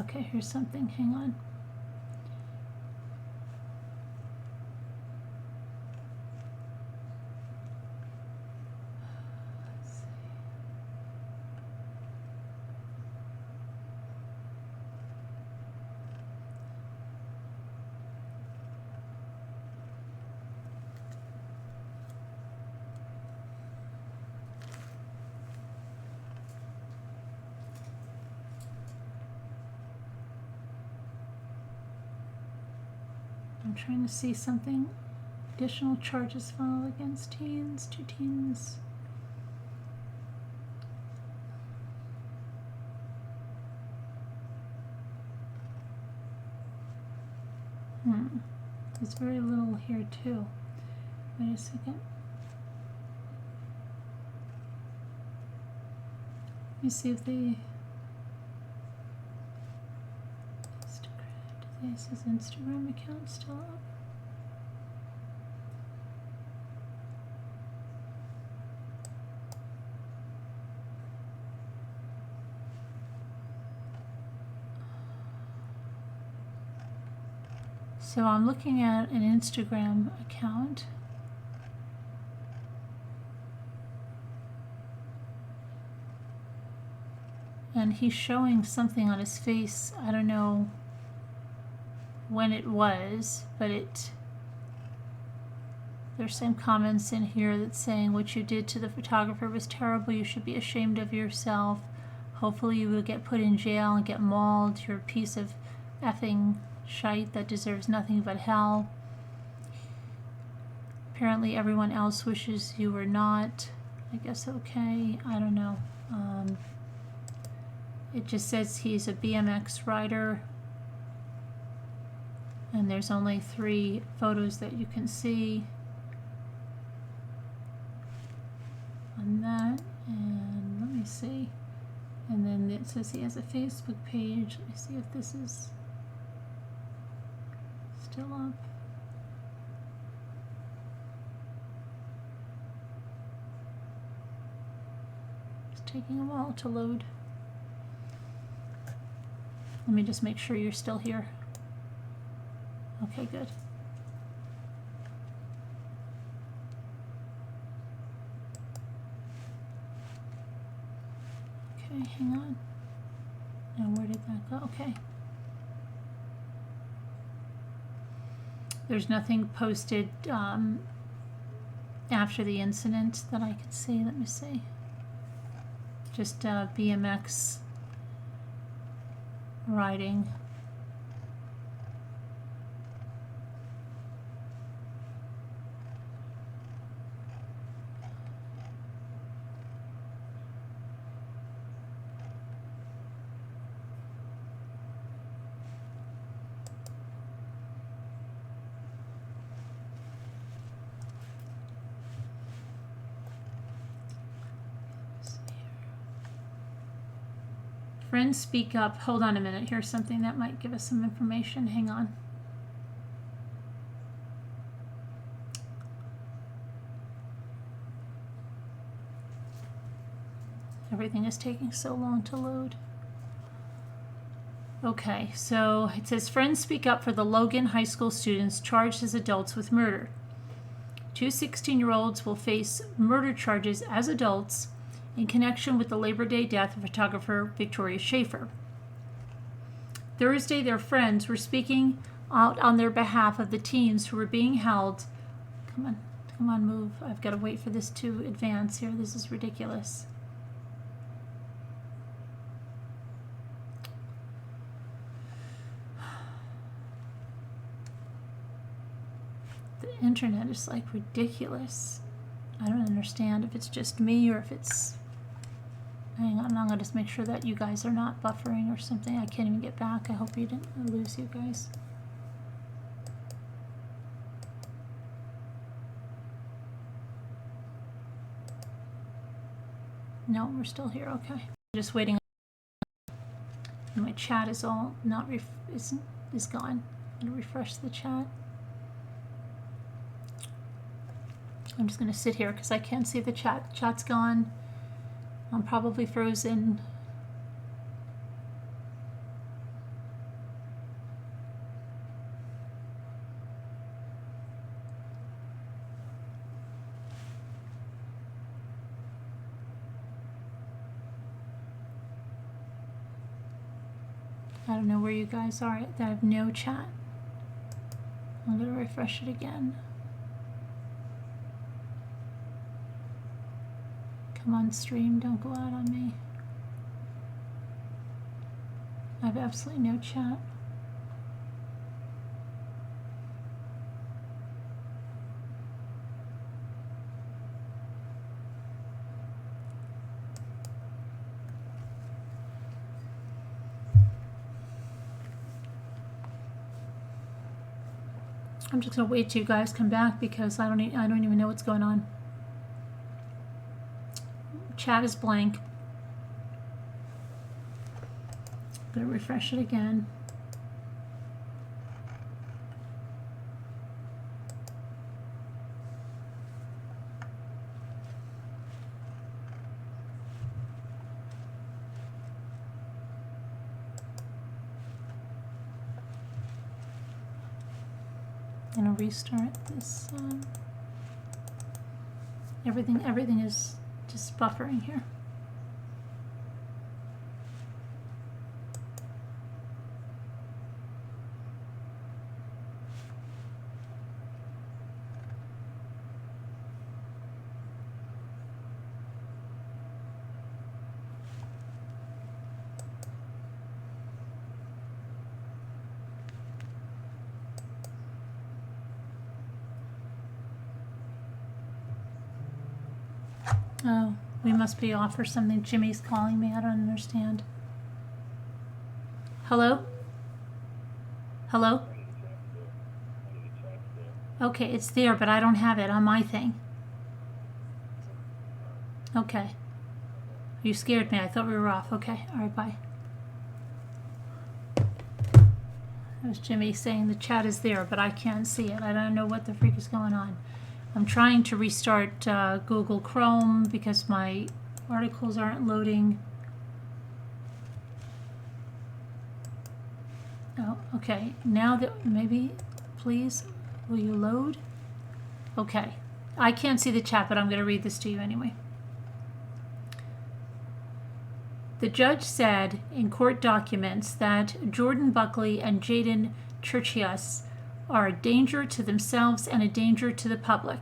Okay, here's something. Hang on. I'm trying to see something. Additional charges filed against teens. 2 teens. There's very little here too. Wait a second. Let me see if they... Instagram. Is his Instagram account still up? So I'm looking at an Instagram account. And he's showing something on his face. I don't know when it was, but there's some comments in here that's saying what you did to the photographer was terrible. You should be ashamed of yourself. Hopefully you will get put in jail and get mauled. You're a piece of effing shite that deserves nothing but hell. Apparently everyone else wishes you were not. I guess okay. I don't know. It just says he's a BMX rider. And there's only 3 photos that you can see on that. And let me see. And then it says he has a Facebook page. Let me see if this is still up. It's taking a while to load. Let me just make sure you're still here. Okay, good. Okay, hang on. Now where did that go? Okay. There's nothing posted after the incident that I could see. Let me see. Just BMX riding. Friends speak up. Hold on a minute. Here's something that might give us some information. Hang on. Everything is taking so long to load. Okay, so it says friends speak up for the Logan high school students charged as adults with murder. 2 16-year-olds will face murder charges as adults in connection with the Labor Day death of photographer Victoria Schaefer. Thursday, their friends were speaking out on their behalf of the teens who were being held. Come on, move. I've got to wait for this to advance here. This is ridiculous. The internet is like ridiculous. I don't understand if it's just me or if it's... Hang on, I'm going to just make sure that you guys are not buffering or something. I can't even get back. I hope you didn't lose you guys. No, we're still here. Okay. Just waiting. My chat is all not is gone. I'm going to refresh the chat. I'm just going to sit here because I can't see the chat. Chat's gone. I'm probably frozen. I don't know where you guys are. I have no chat. I'm going to refresh it again. Come on, stream, don't go out on me. I have absolutely no chat. I'm just gonna wait till you guys come back because I don't even know what's going on. Chat is blank. I'm gonna refresh it again. I'm gonna restart this. Everything is just buffering here. Oh, we must be off or something. Jimmy's calling me. I don't understand. Hello? Hello? Okay, it's there, but I don't have it on my thing. Okay. You scared me. I thought we were off. Okay. All right, bye. That was Jimmy saying the chat is there, but I can't see it. I don't know what the freak is going on. I'm trying to restart Google Chrome because my articles aren't loading. Oh, okay. Now that maybe, please, will you load? Okay. I can't see the chat, but I'm going to read this to you anyway. The judge said in court documents that Jordan Buckley and Jaden Churchias are a danger to themselves and a danger to the public.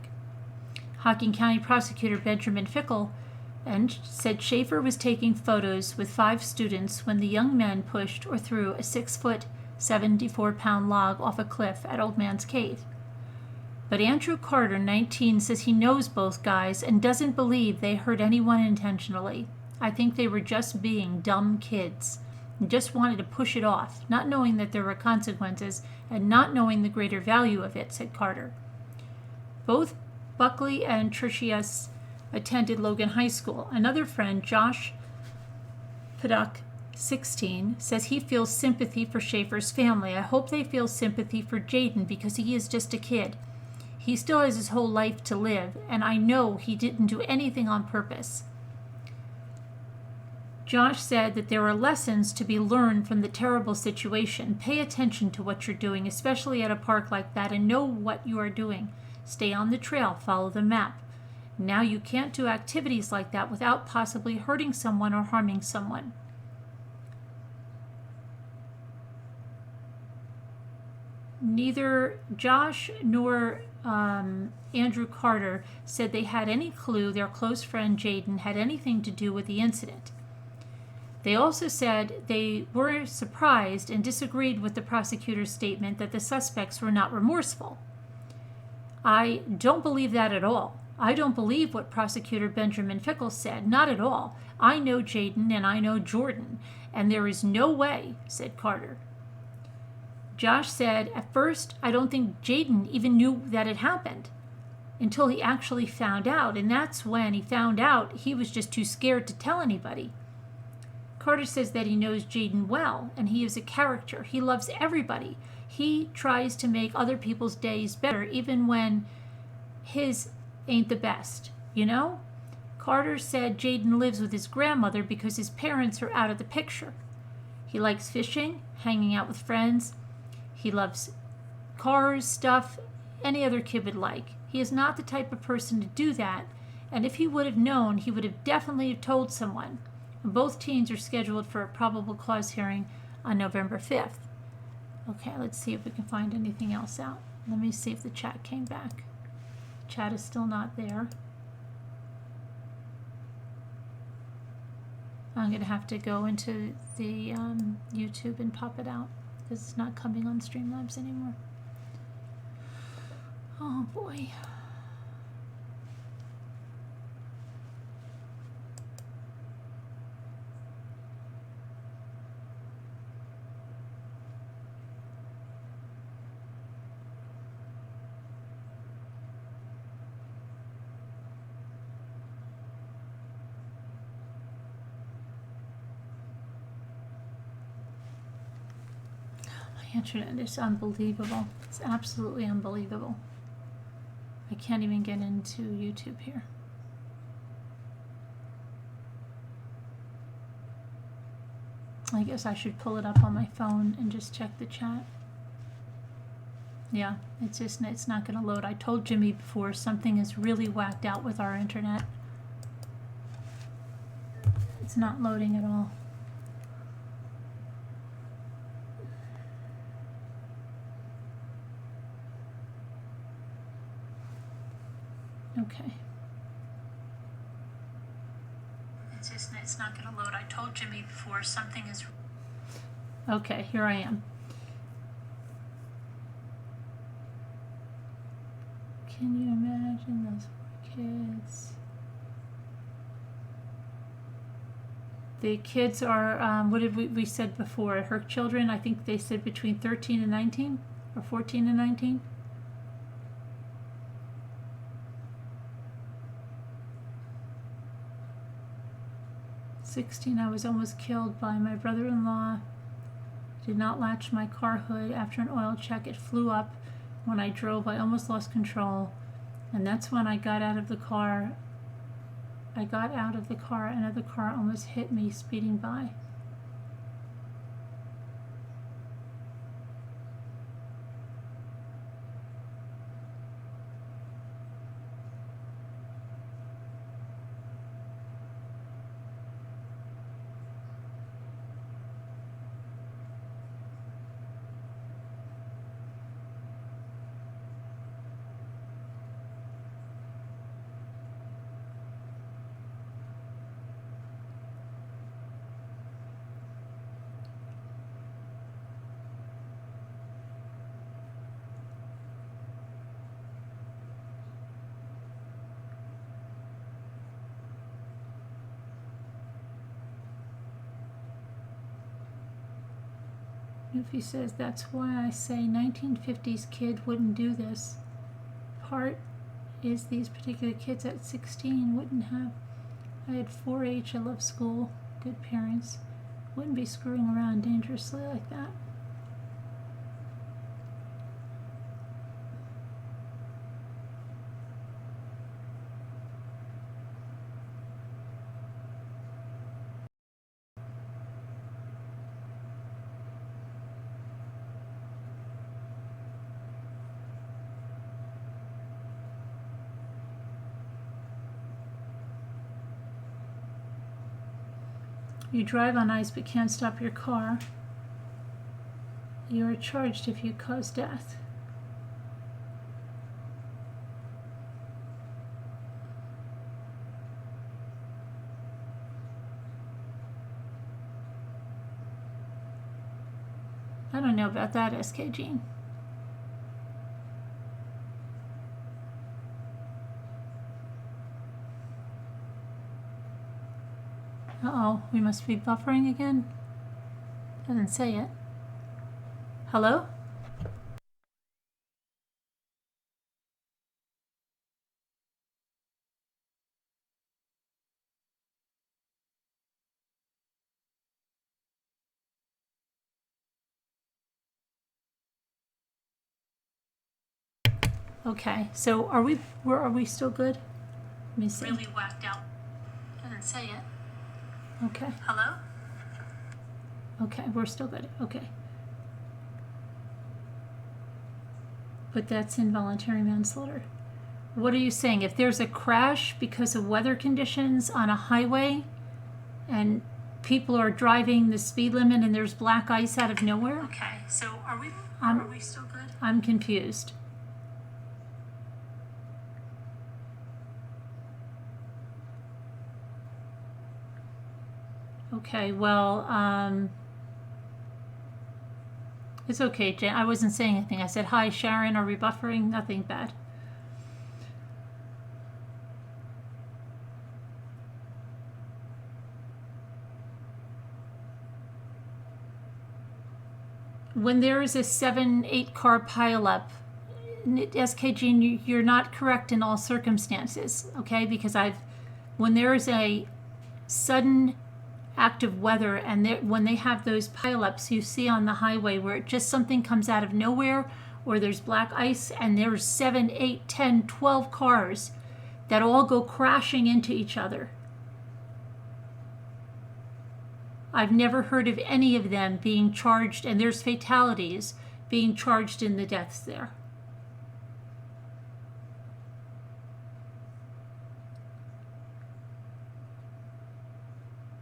Hocking County Prosecutor Benjamin Fickle said Schaefer was taking photos with 5 students when the young men pushed or threw a 6-foot, 74-pound log off a cliff at Old Man's Cave. But Andrew Carter, 19, says he knows both guys and doesn't believe they hurt anyone intentionally. I think they were just being dumb kids and just wanted to push it off, not knowing that there were consequences and not knowing the greater value of it, said Carter. Both Buckley and Churchias attended Logan High School. Another friend, Josh Paduk, 16, says he feels sympathy for Schaefer's family. I hope they feel sympathy for Jaden because he is just a kid. He still has his whole life to live, and I know he didn't do anything on purpose. Josh said that there are lessons to be learned from the terrible situation. Pay attention to what you're doing, especially at a park like that, and know what you are doing. Stay on the trail, follow the map. Now you can't do activities like that without possibly hurting someone or harming someone. Neither Josh nor Andrew Carter said they had any clue their close friend Jaden had anything to do with the incident. They also said they were surprised and disagreed with the prosecutor's statement that the suspects were not remorseful. I don't believe that at all. I don't believe what Prosecutor Benjamin Fickle said, not at all. I know Jaden and I know Jordan, and there is no way, said Carter. Josh said, at first, I don't think Jaden even knew that it happened until he actually found out, and that's when he found out he was just too scared to tell anybody. Carter says that he knows Jaden well, and he is a character. He loves everybody. He tries to make other people's days better, even when his ain't the best, you know? Carter said Jaden lives with his grandmother because his parents are out of the picture. He likes fishing, hanging out with friends. He loves cars, stuff, any other kid would like. He is not the type of person to do that, and if he would have known, he would have definitely told someone. Both teens are scheduled for a probable cause hearing on November 5th. Okay, let's see if we can find anything else out. Let me see if the chat came back. Chat is still not there. I'm going to have to go into the YouTube and pop it out because it's not coming on Streamlabs anymore. Oh boy. The internet is unbelievable. It's absolutely unbelievable. I can't even get into YouTube here. I guess I should pull it up on my phone and just check the chat. Yeah, it's not going to load. I told Jimmy before, something is really whacked out with our internet. It's not loading at all. Okay. It's not going to load. I told Jimmy before, something is... Okay, here I am. Can you imagine those poor kids? The kids are, what did we said before? Her children, I think they said between 13 and 19, or 14 and 19. I was almost killed by my brother-in-law. Did not latch my car hood. After an oil check, it flew up. When I drove, I almost lost control. And that's when I got out of the car. Another car almost hit me speeding by. If says, that's why I say 1950s kid wouldn't do this. Part is these particular kids at 16 wouldn't have. I had 4-H, I love school, good parents. Wouldn't be screwing around dangerously like that. You drive on ice but can't stop your car. You are charged if you cause death. I don't know about that, SK Jean. Uh-oh, we must be buffering again? Doesn't say it. Hello? Okay, so are we still good? Let me see. Really whacked out. Doesn't say it. Okay. Hello? Okay, we're still good. Okay. But that's involuntary manslaughter. What are you saying? If there's a crash because of weather conditions on a highway and people are driving the speed limit and there's black ice out of nowhere? Okay, so are we still good? I'm confused. Okay, well, it's okay, Jen. I wasn't saying anything. I said, hi, Sharon, are we buffering? Nothing bad. When there is a 7-8 car pileup, SKG, you're not correct in all circumstances, okay? Because when there is a sudden active weather, and when they have those pileups you see on the highway where it just something comes out of nowhere, or there's black ice and there's 7, 8, 10, 12 cars that all go crashing into each other. I've never heard of any of them being charged, and there's fatalities, being charged in the deaths there.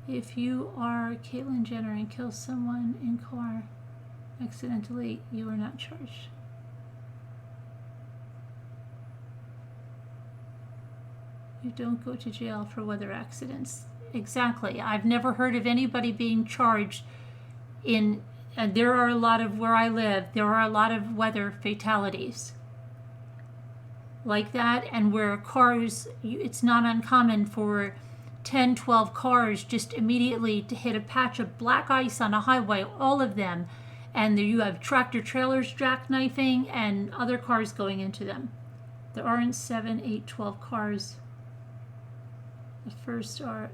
If you are Caitlyn Jenner and kill someone in car accidentally, you are not charged. You don't go to jail for weather accidents. Exactly. I've never heard of anybody being charged in, and there are a lot of, where I live, there are a lot of weather fatalities like that, and where cars, it's not uncommon for 10, 12 cars just immediately to hit a patch of black ice on a highway, all of them, and there you have tractor trailers jackknifing and other cars going into them. There aren't 7, 8, 12 cars. The first are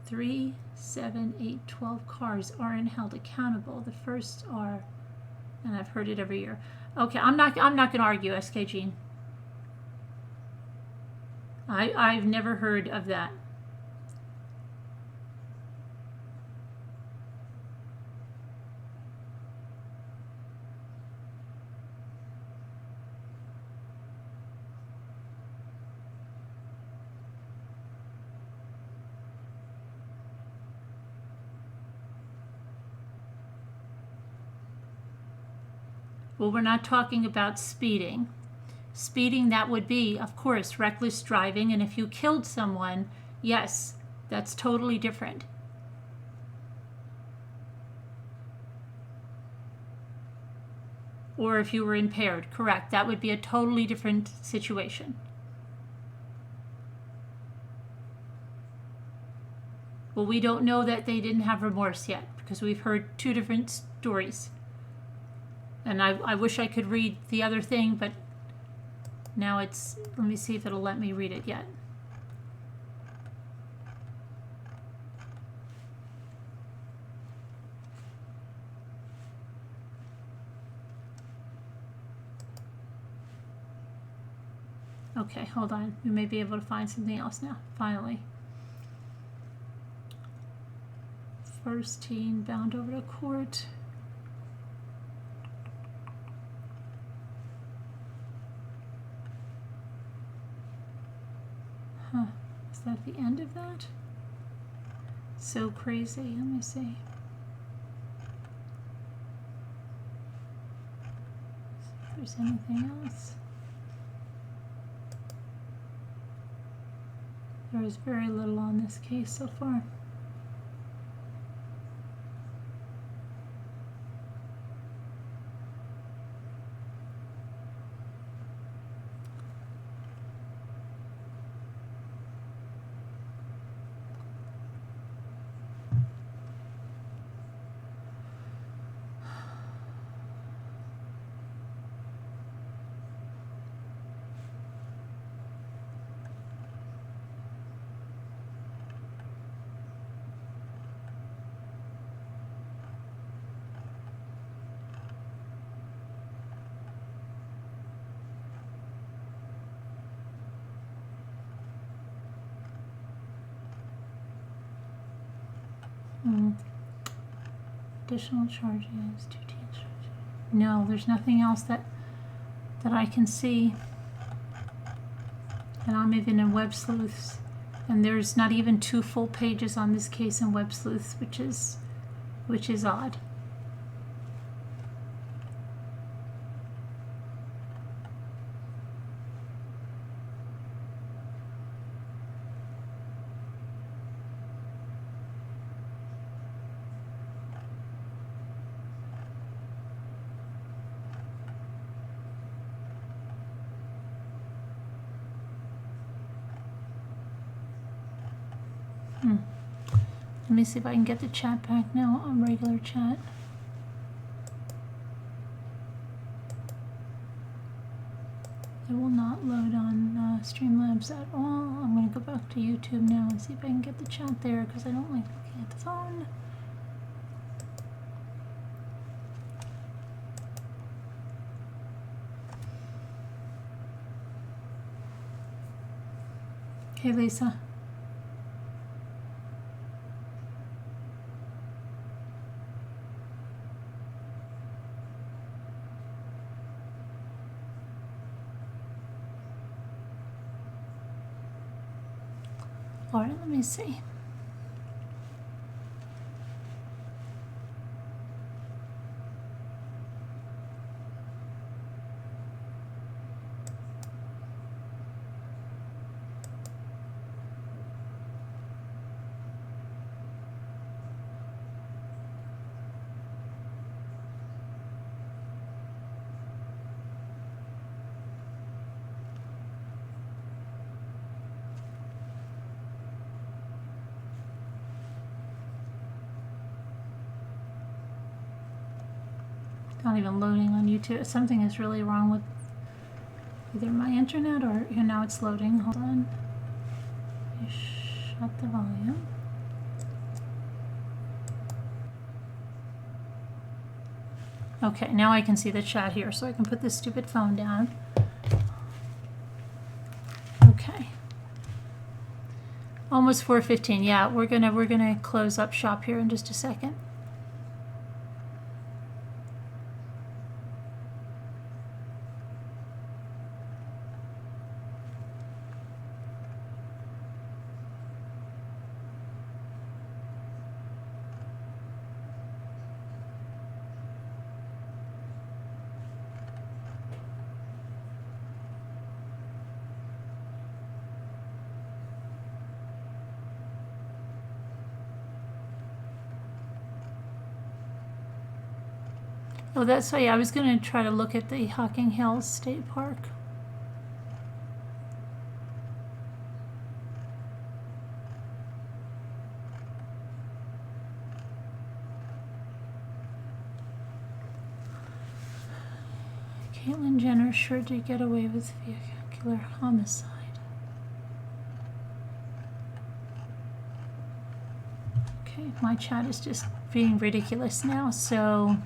3, 7, 8, 12 cars aren't held accountable. The first are, and I've heard it every year. Okay, I'm not going to argue, SK Jean. I've never heard of that. Well, we're not talking about speeding. Speeding, that would be, of course, reckless driving, and if you killed someone, yes, that's totally different. Or if you were impaired, correct, that would be a totally different situation. Well, we don't know that they didn't have remorse yet, because we've heard two different stories. And I wish I could read the other thing, but now it's, let me see if it'll let me read it yet. Okay, hold on. We may be able to find something else now, finally. First teen bound over to court. Huh, is that the end of that? So crazy. Let me see. If there's anything else. There is very little on this case so far. Additional charges, 2 teens charges. No, there's nothing else that I can see. And I'm even in Web Sleuths, and there's not even 2 full pages on this case in Web Sleuths, which is odd. Let me see if I can get the chat back now on regular chat. It will not load on Streamlabs at all. I'm going to go back to YouTube now and see if I can get the chat there because I don't like looking at the phone. Hey, Lisa. All right, let me see. Not even loading on YouTube. Something is really wrong with either my internet or now it's loading. Hold on. Shut the volume. Okay, now I can see the chat here, so I can put this stupid phone down. Okay. Almost 4:15. Yeah, we're gonna close up shop here in just a second. Oh, that's why I was going to try to look at the Hocking Hills State Park. Caitlyn Jenner sure did get away with vehicular homicide. Okay, my chat is just being ridiculous now, so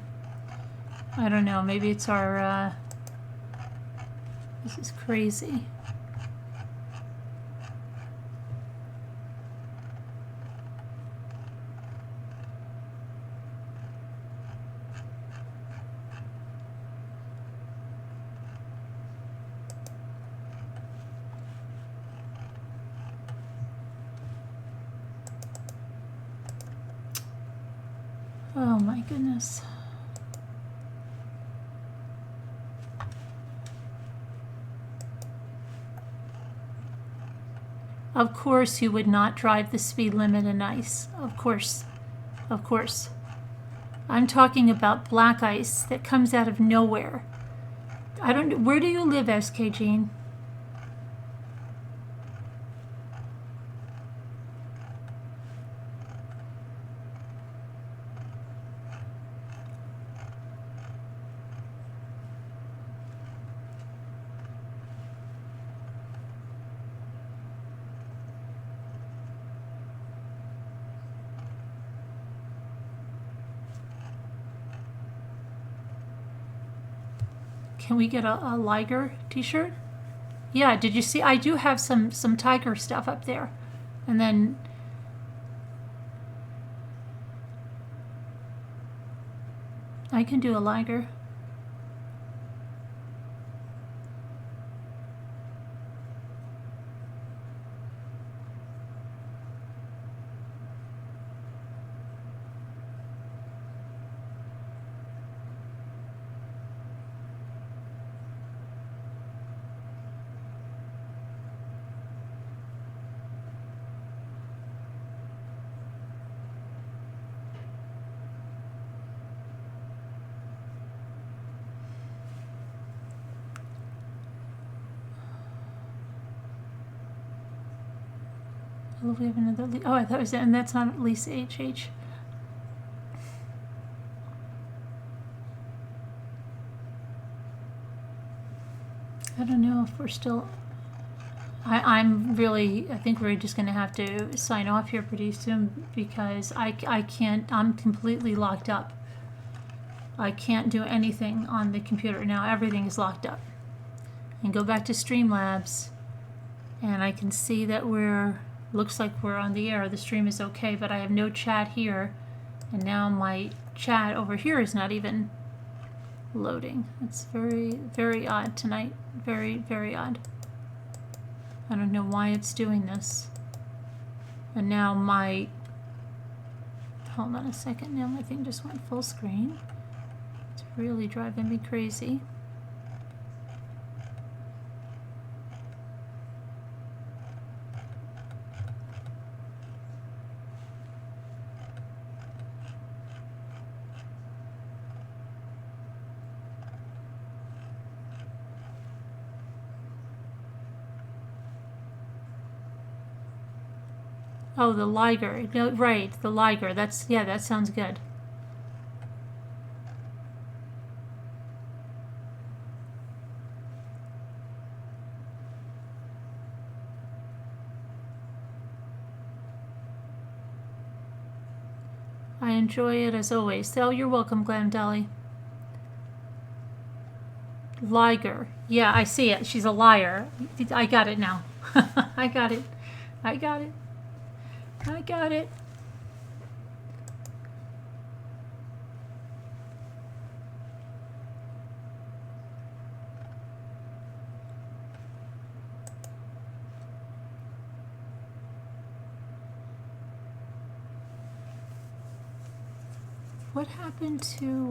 I don't know, maybe it's our, this is crazy. Oh my goodness. Of course you would not drive the speed limit in ice. Of course. Of course. I'm talking about black ice that comes out of nowhere. I don't, where do you live, SK Jean? Can we get a Liger t-shirt? Yeah, did you see? I do have some Tiger stuff up there. And then I can do a Liger. Oh, we have another. Oh, I thought it was, and that's not Lisa HH. I don't know if we're still... I think we're just going to have to sign off here pretty soon because I can't, I'm completely locked up. I can't do anything on the computer now. Everything is locked up. And go back to Streamlabs and I can see that looks like we're on the air. The stream is okay, but I have no chat here. And now my chat over here is not even loading. It's very, very odd tonight. Very, very odd. I don't know why it's doing this. And now hold on a second, now my thing just went full screen. It's really driving me crazy. Oh, the Liger. No, right, the Liger. That sounds good. I enjoy it as always. Oh, you're welcome, Glam Dolly. Liger. Yeah, I see it. She's a liar. I got it now. I got it. I got it. I got it. What happened to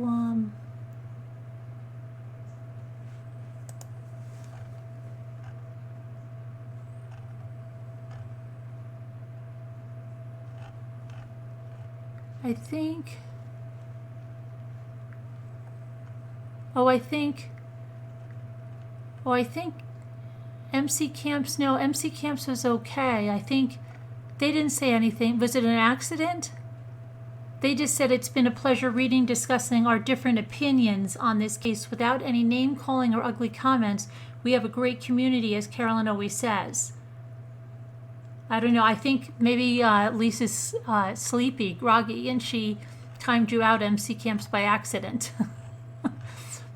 I think MC Camps, no, MC Camps was okay. I think they didn't say anything. Was it an accident? They just said it's been a pleasure reading, discussing our different opinions on this case without any name calling or ugly comments. We have a great community, as Carolyn always says. I don't know. I think maybe Lisa's sleepy, groggy, and she timed you out, MC Camps, by accident.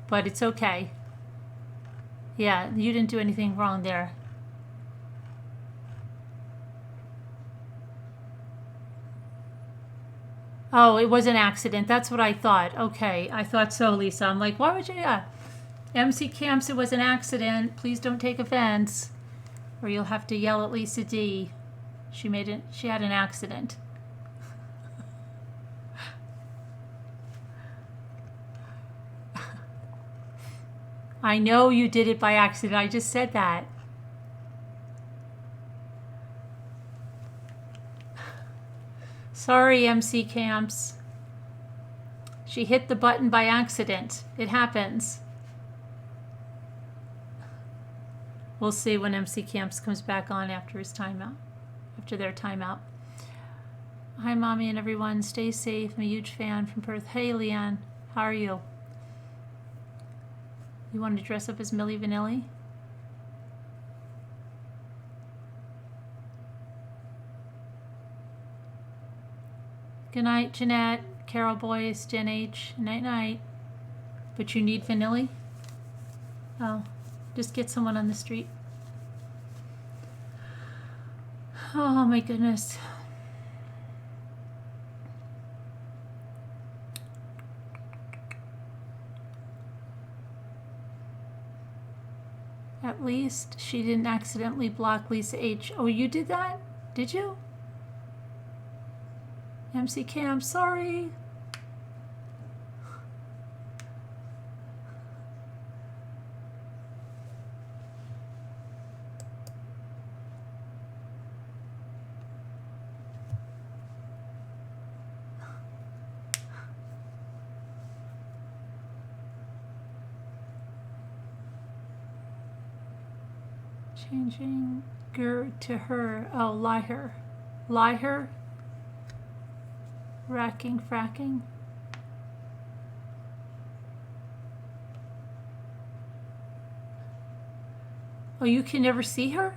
But it's okay. Yeah, you didn't do anything wrong there. Oh, it was an accident. That's what I thought. Okay, I thought so, Lisa. I'm like, why would you? Yeah. MC Camps, it was an accident. Please don't take offense, or you'll have to yell at Lisa D. She had an accident. I know you did it by accident. I just said that. Sorry, MC Camps. She hit the button by accident. It happens. We'll see when MC Camps comes back on after his timeout. After their timeout. Hi, Mommy and everyone. Stay safe. I'm a huge fan from Perth. Hey, Leanne. How are you? You wanted to dress up as Milli Vanilli? Good night, Jeanette, Carol Boyce, Jen H. Night, night. But you need Vanilli? Oh, just get someone on the street. Oh my goodness. At least she didn't accidentally block Lisa H. Oh, you did that? Did you? MC Cam, sorry. Changing to her. Oh, lie her. Lie her. Racking, fracking. Oh, you can never see her?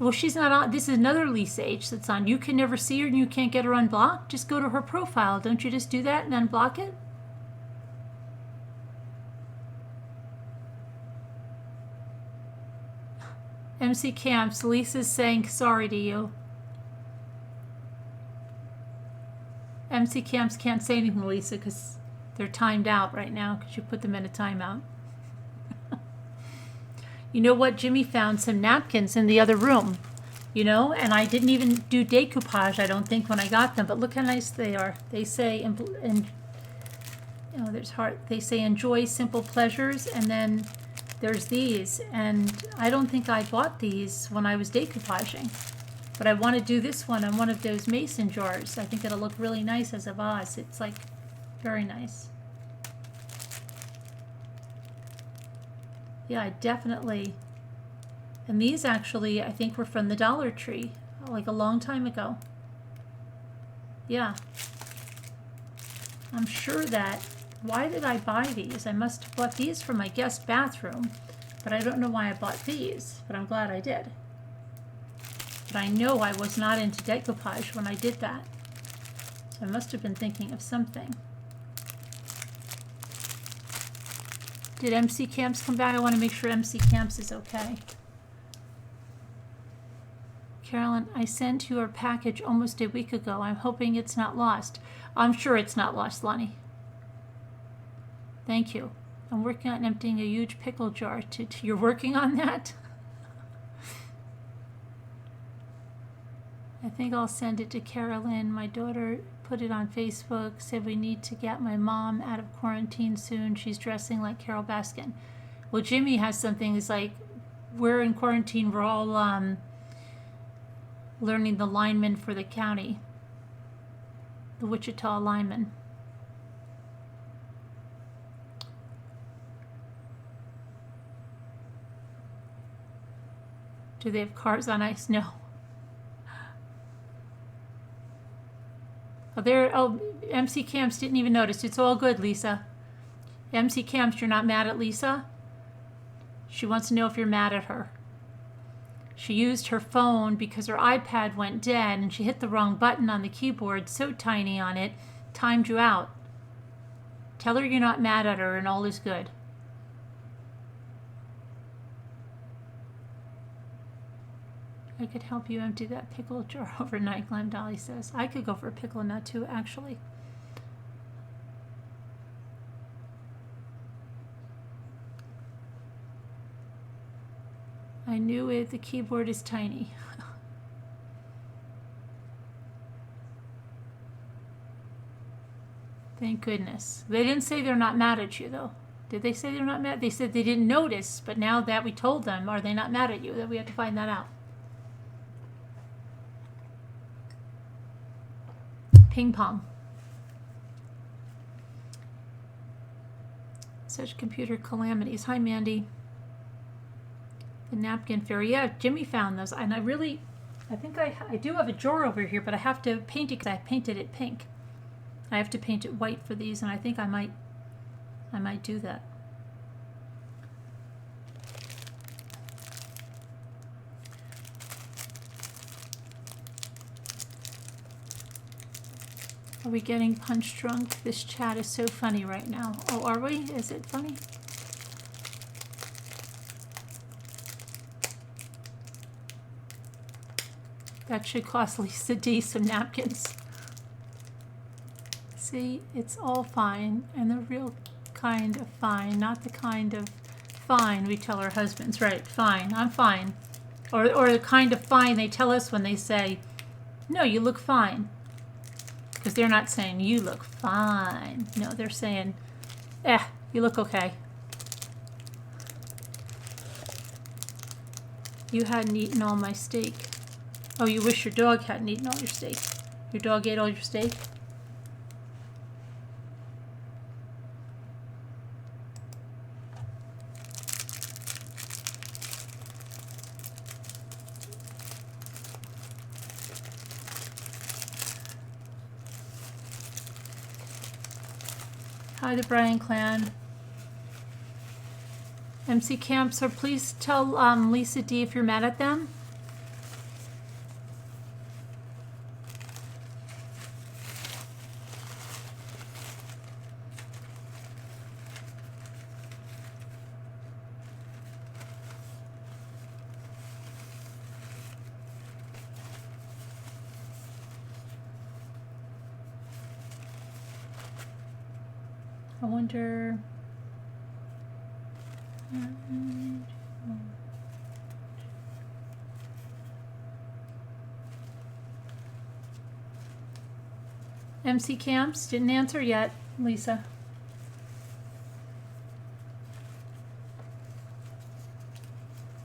Well, she's not on. This is another Lisa H that's on. You can never see her and you can't get her unblocked? Just go to her profile. Don't you just do that and unblock it? MC Camps, Lisa's saying sorry to you. MC Camps can't say anything to Lisa because they're timed out right now because you put them in a timeout. You know what? Jimmy found some napkins in the other room, you know, and I didn't even do decoupage, I don't think, when I got them, but look how nice they are. They say, and you know, there's heart. They say enjoy simple pleasures, and then there's these, and I don't think I bought these when I was decoupaging, but I want to do this one on one of those mason jars. I think it'll look really nice as a vase. It's like very nice. Yeah, definitely. And these actually, I think, were from the Dollar Tree, like a long time ago. Yeah. I'm sure that, why did I buy these? I must have bought these for my guest bathroom, but I don't know why I bought these, but I'm glad I did. But I know I was not into decoupage when I did that. So I must have been thinking of something. Did MC Camps come back? I want to make sure MC Camps is okay. Carolyn, I sent your package almost a week ago. I'm hoping it's not lost. I'm sure it's not lost, Lonnie. Thank you. I'm working on emptying a huge pickle jar. You're working on that? I think I'll send it to Carolyn. My daughter put it on Facebook, said we need to get my mom out of quarantine soon. She's dressing like Carol Baskin. Well, Jimmy has something. It's like, we're in quarantine. We're all learning the lineman for the county. The Wichita lineman. Do they have cars on ice? No. Oh, MC Camps didn't even notice. It's all good, Lisa. MC Camps, you're not mad at Lisa? She wants to know if you're mad at her. She used her phone because her iPad went dead and she hit the wrong button on the keyboard, so tiny on it, timed you out. Tell her you're not mad at her and all is good. I could help you empty that pickle jar overnight, Glam Dolly says. I could go for a pickle nut too, actually. I knew it. The keyboard is tiny. Thank goodness. They didn't say they're not mad at you, though. Did they say they're not mad? They said they didn't notice, but now that we told them, are they not mad at you? That we have to find that out. Ping pong. Such computer calamities. Hi, Mandy. The napkin fairy. Yeah, Jimmy found those. And I think I do have a jar over here, but I have to paint it because I painted it pink. I have to paint it white for these, and I think I might do that. Are we getting punch drunk? This chat is so funny right now. Oh, are we? Is it funny? That should cost Lisa D some napkins. See, it's all fine, and the real kind of fine, not the kind of fine we tell our husbands. Right, fine, I'm fine. Or the kind of fine they tell us when they say, no, you look fine. Because they're not saying, you look fine. No, they're saying, you look okay. You hadn't eaten all my steak. Oh, you wish your dog hadn't eaten all your steak. Your dog ate all your steak? Hi, the Bryan clan. MC Camp, so please tell Lisa D if you're mad at them. I wonder. MC Camps didn't answer yet, Lisa.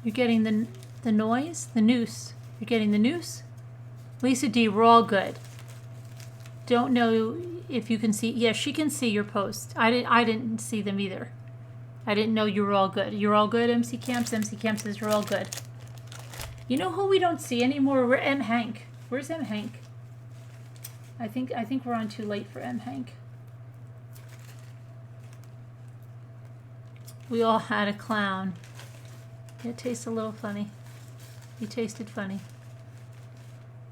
You're getting the noise, the noose. You're getting the noose. Lisa D, we're all good. Don't know if you can see. Yes, she can see your post. I didn't see them either. I didn't know you were all good. You're all good, MC Camps. MC Camps says you're all good. You know who we don't see anymore? We're M. Hank. Where's M. Hank? I think we're on too late for M. Hank. We all had a clown. It tastes a little funny. He tasted funny.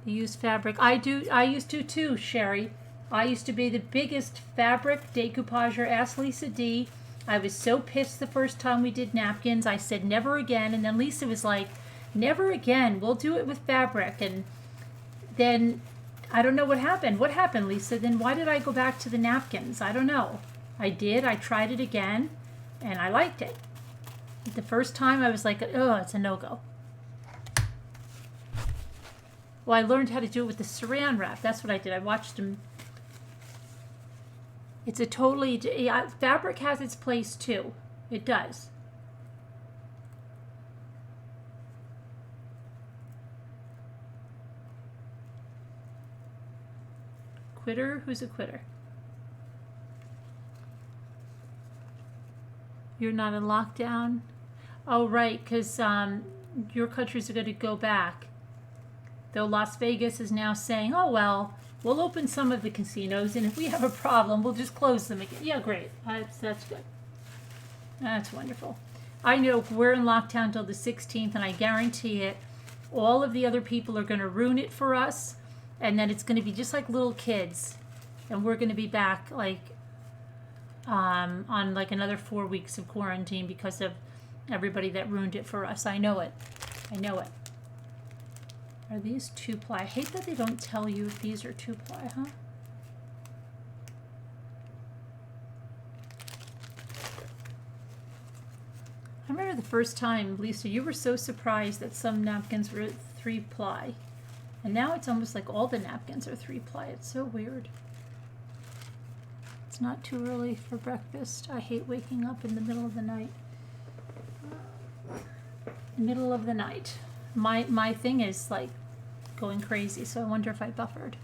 You use fabric. I used to too, Sherry. I used to be the biggest fabric decoupager. Ask Lisa D. I was so pissed the first time we did napkins. I said never again. And then Lisa was like, never again. We'll do it with fabric. And then I don't know what happened. What happened, Lisa? Then why did I go back to the napkins? I don't know. I did. I tried it again. And I liked it. The first time I was like, oh, it's a no-go. Well, I learned how to do it with the saran wrap. That's what I did. I watched them. It's a totally, fabric has its place too. It does. Quitter? Who's a quitter? You're not in lockdown? Oh, right, because your countries are going to go back. Though Las Vegas is now saying, oh, well, we'll open some of the casinos, and if we have a problem, we'll just close them again. Yeah, great. That's good. That's wonderful. I know we're in lockdown till the 16th, and I guarantee it, all of the other people are going to ruin it for us, and then it's going to be just like little kids, and we're going to be back like on like another 4 weeks of quarantine because of everybody that ruined it for us. I know it. I know it. Are these 2-ply? I hate that they don't tell you if these are 2-ply, huh? I remember the first time, Lisa, you were so surprised that some napkins were 3-ply. And now it's almost like all the napkins are 3-ply. It's so weird. It's not too early for breakfast. I hate waking up in the middle of the night. Middle of the night. My thing is like going crazy, so I wonder if I buffered.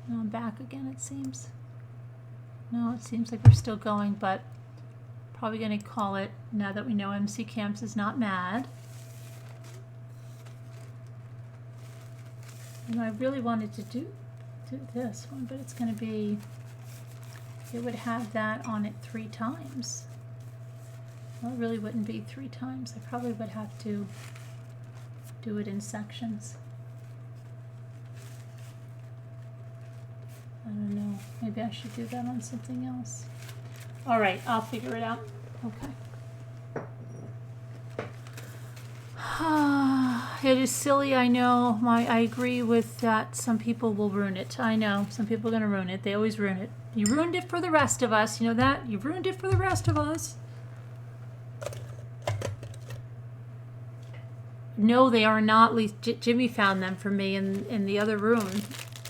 No, I'm back again, it seems. No, it seems like we're still going, but probably going to call it now that we know MC Camps is not mad. And I really wanted to do this one, but it's going to be, it would have that on it 3 times. Well, it really wouldn't be 3 times. I probably would have to do it in sections. I don't know. Maybe I should do that on something else. All right, I'll figure it out. Okay. It is silly, I know. I agree with that. Some people will ruin it. I know. Some people are going to ruin it. They always ruin it. You ruined it for the rest of us. You know that? You ruined it for the rest of us. No, they are not. At least Jimmy found them for me in the other room.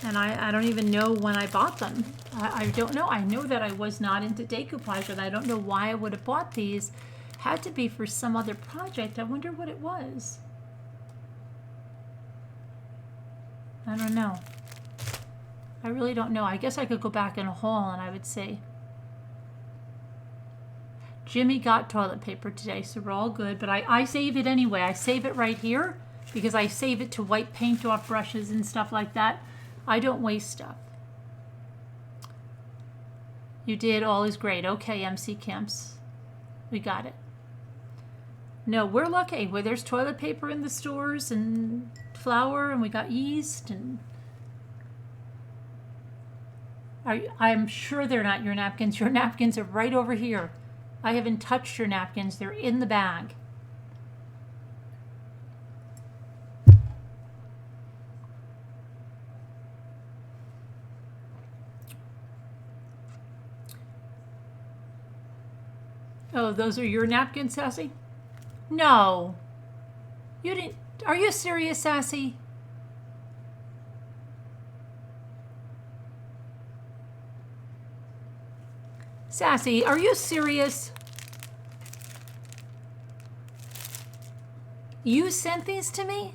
And I don't even know when I bought them. I don't know. I know that I was not into decoupage, and I don't know why I would have bought these. Had to be for some other project. I wonder what it was. I don't know. I really don't know. I guess I could go back in a haul and I would see. Jimmy got toilet paper today, so we're all good. But I save it anyway. I save it right here because I save it to wipe paint off brushes and stuff like that. I don't waste stuff. You did. All is great. Okay, MC Camps. We got it. No, we're lucky. Where there's toilet paper in the stores and flour, and we got yeast, and I'm sure they're not your napkins. Your napkins are right over here. I haven't touched your napkins. They're in the bag. Oh, those are your napkins, Sassy? No. You didn't. Are you serious, Sassy? Sassy, are you serious? You sent these to me?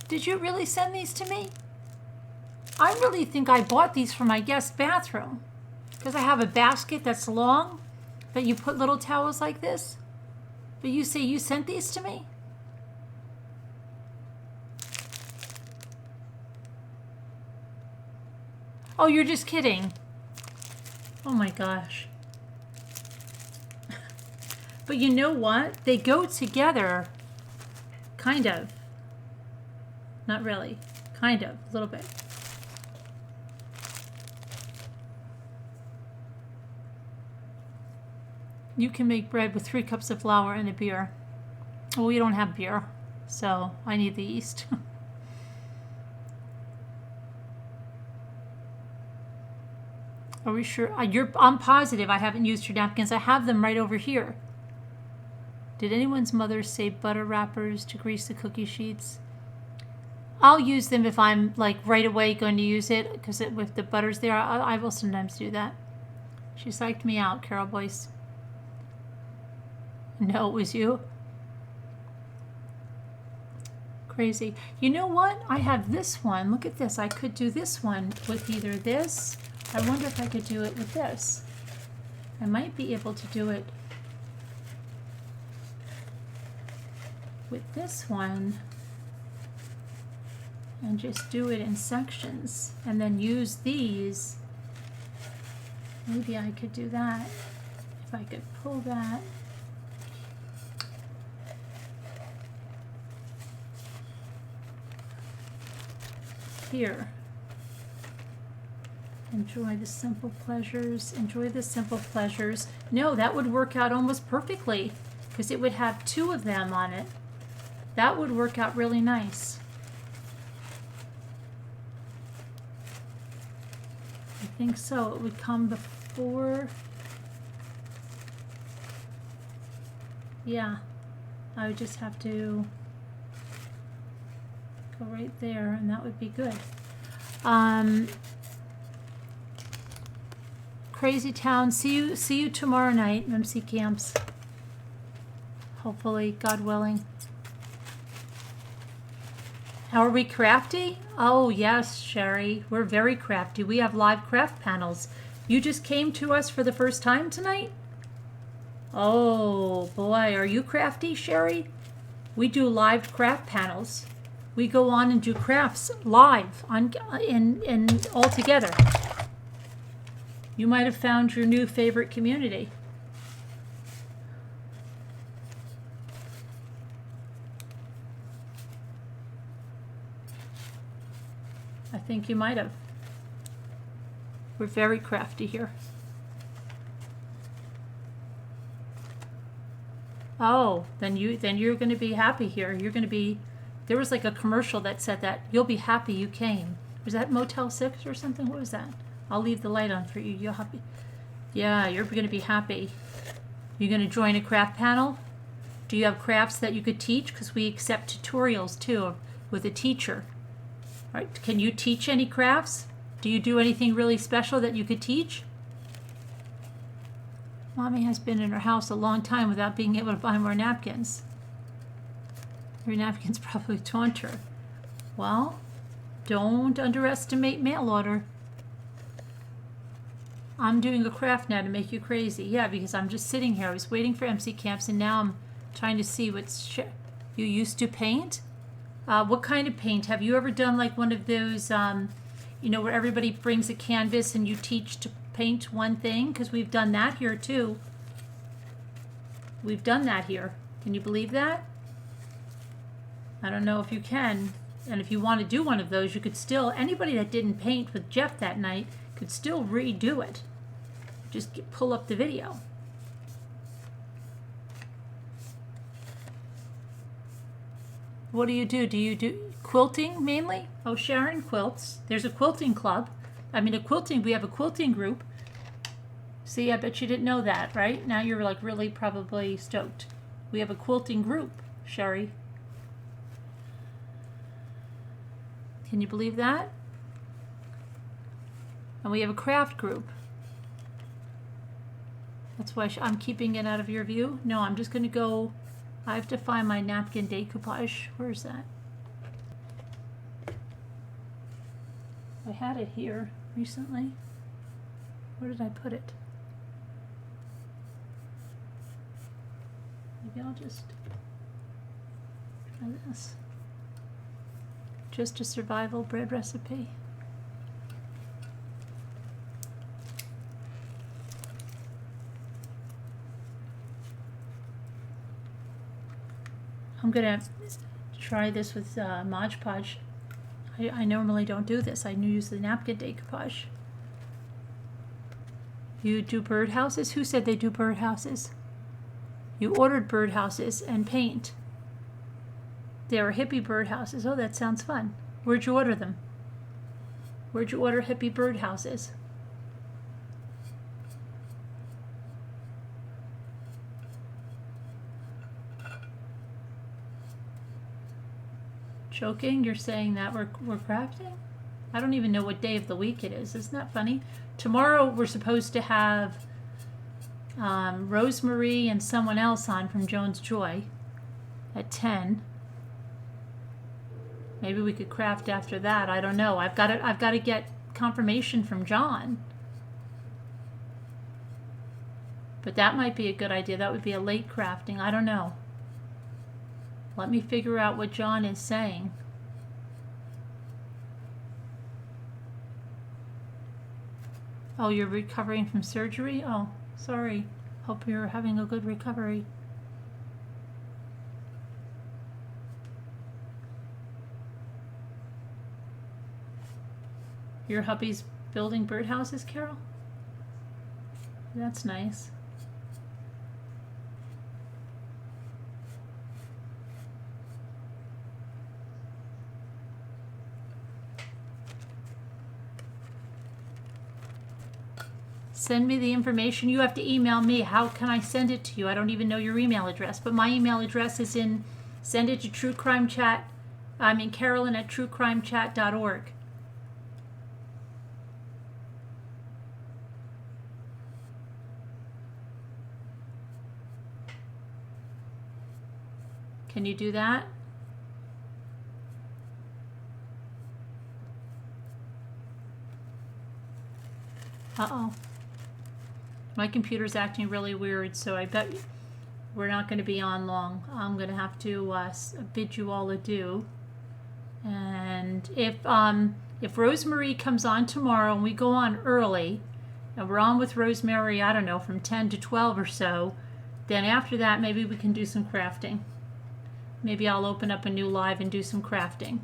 Did you really send these to me? I really think I bought these for my guest bathroom because I have a basket that's long that you put little towels like this. But you say you sent these to me? Oh, you're just kidding. Oh my gosh. But you know what? They go together. Kind of. Not really. Kind of. A little bit. You can make bread with 3 cups of flour and a beer. Well, we don't have beer, so I need the yeast. Are we sure? I'm positive I haven't used your napkins. I have them right over here. Did anyone's mother say butter wrappers to grease the cookie sheets? I'll use them if I'm like right away going to use it because with the butter's there. I will sometimes do that. She psyched me out, Carol Boyce. No, it was you. Crazy. You know what? I have this one. Look at this. I could do this one with either this. I wonder if I could do it with this. I might be able to do it with this one and just do it in sections and then use these. Maybe I could do that if I could pull that. Here. Enjoy the simple pleasures. Enjoy the simple pleasures. No, that would work out almost perfectly because it would have 2 of them on it. That would work out really nice. I think so. It would come before. Yeah. I would just have to go right there and that would be good. Crazy Town. See you tomorrow night, MC Camps. Hopefully, God willing. How are we crafty? Oh yes, Sherry. We're very crafty. We have live craft panels. You just came to us for the first time tonight? Oh boy, are you crafty, Sherry? We do live craft panels. We go on and do crafts live on in all together. You might have found your new favorite community. I think you might have. We're very crafty here. Oh, then you're going to be happy here. You're going to be. There was like a commercial that said that you'll be happy you came. Was that Motel 6 or something? What was that? I'll leave the light on for you. You're happy. Yeah, you're going to be happy. You're going to join a craft panel? Do you have crafts that you could teach? Because we accept tutorials too with a teacher. All right. Can you teach any crafts? Do you do anything really special that you could teach? Mommy has been in her house a long time without being able to buy more napkins. Your napkins probably taunt her. Well, don't underestimate mail order. I'm doing a craft now to make you crazy. Yeah, because I'm just sitting here. I was waiting for MC Camps, and now I'm trying to see what's... You used to paint? What kind of paint? Have you ever done like one of those... you know, where everybody brings a canvas and you teach to paint one thing, because we've done that here too. We've done that here. Can you believe that? I don't know if you can. And if you want to do one of those, you could still, anybody that didn't paint with Jeff that night could still redo it. Just pull up the video. What do? Do you do quilting mainly? Oh, Sharon quilts. There's a quilting club. I mean, we have a quilting group. See, I bet you didn't know that, right? Now you're like really probably stoked. We have a quilting group, Sherry. Can you believe that? And we have a craft group. That's why I'm keeping it out of your view. No, I'm just going to go. I have to find my napkin decoupage. Where is that? I had it here recently. Where did I put it? Maybe I'll just try this. Just a survival bread recipe. I'm gonna try this with Mod Podge. I normally don't do this. I use the napkin decoupage. You do birdhouses? Who said they do birdhouses? You ordered birdhouses and paint. They were hippie birdhouses. Oh, that sounds fun. Where'd you order them? Where'd you order hippie birdhouses? Joking? You're saying that we're crafting? I don't even know what day of the week it is. Isn't that funny? Tomorrow we're supposed to have Rosemary and someone else on from Jones Joy at 10. Maybe we could craft after that. I don't know. I've got to get confirmation from John. But that might be a good idea. That would be a late crafting. I don't know. Let me figure out what John is saying. Oh, you're recovering from surgery? Oh, sorry. Hope you're having a good recovery. Your hubby's building birdhouses, Carol? That's nice. Send me the information. You have to email me. How can I send it to you? I don't even know your email address, but my email address is in, send it to Carolyn at truecrimechat.org. Can you do that? Uh-oh. My computer's acting really weird, so I bet we're not going to be on long. I'm going to have to bid you all adieu. And if Rosemary comes on tomorrow and we go on early, and we're on with Rosemary, I don't know, from 10 to 12 or so, then after that maybe we can do some crafting. Maybe I'll open up a new live and do some crafting.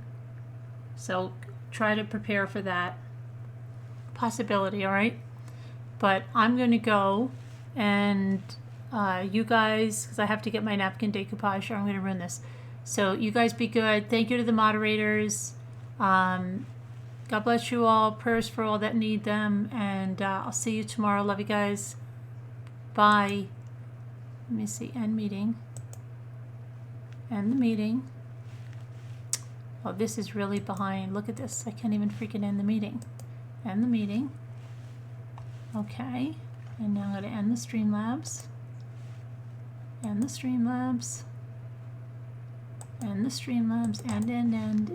So try to prepare for that possibility, all right? But I'm going to go, and you guys, because I have to get my napkin decoupage, or I'm going to ruin this. So you guys be good. Thank you to the moderators. God bless you all. Prayers for all that need them. And I'll see you tomorrow. Love you guys. Bye. Let me see. End meeting. End the meeting. Oh, this is really behind. Look at this. I can't even freaking end the meeting. End the meeting. Okay, and now I'm going to end the Streamlabs, end the Streamlabs, end the Streamlabs, end.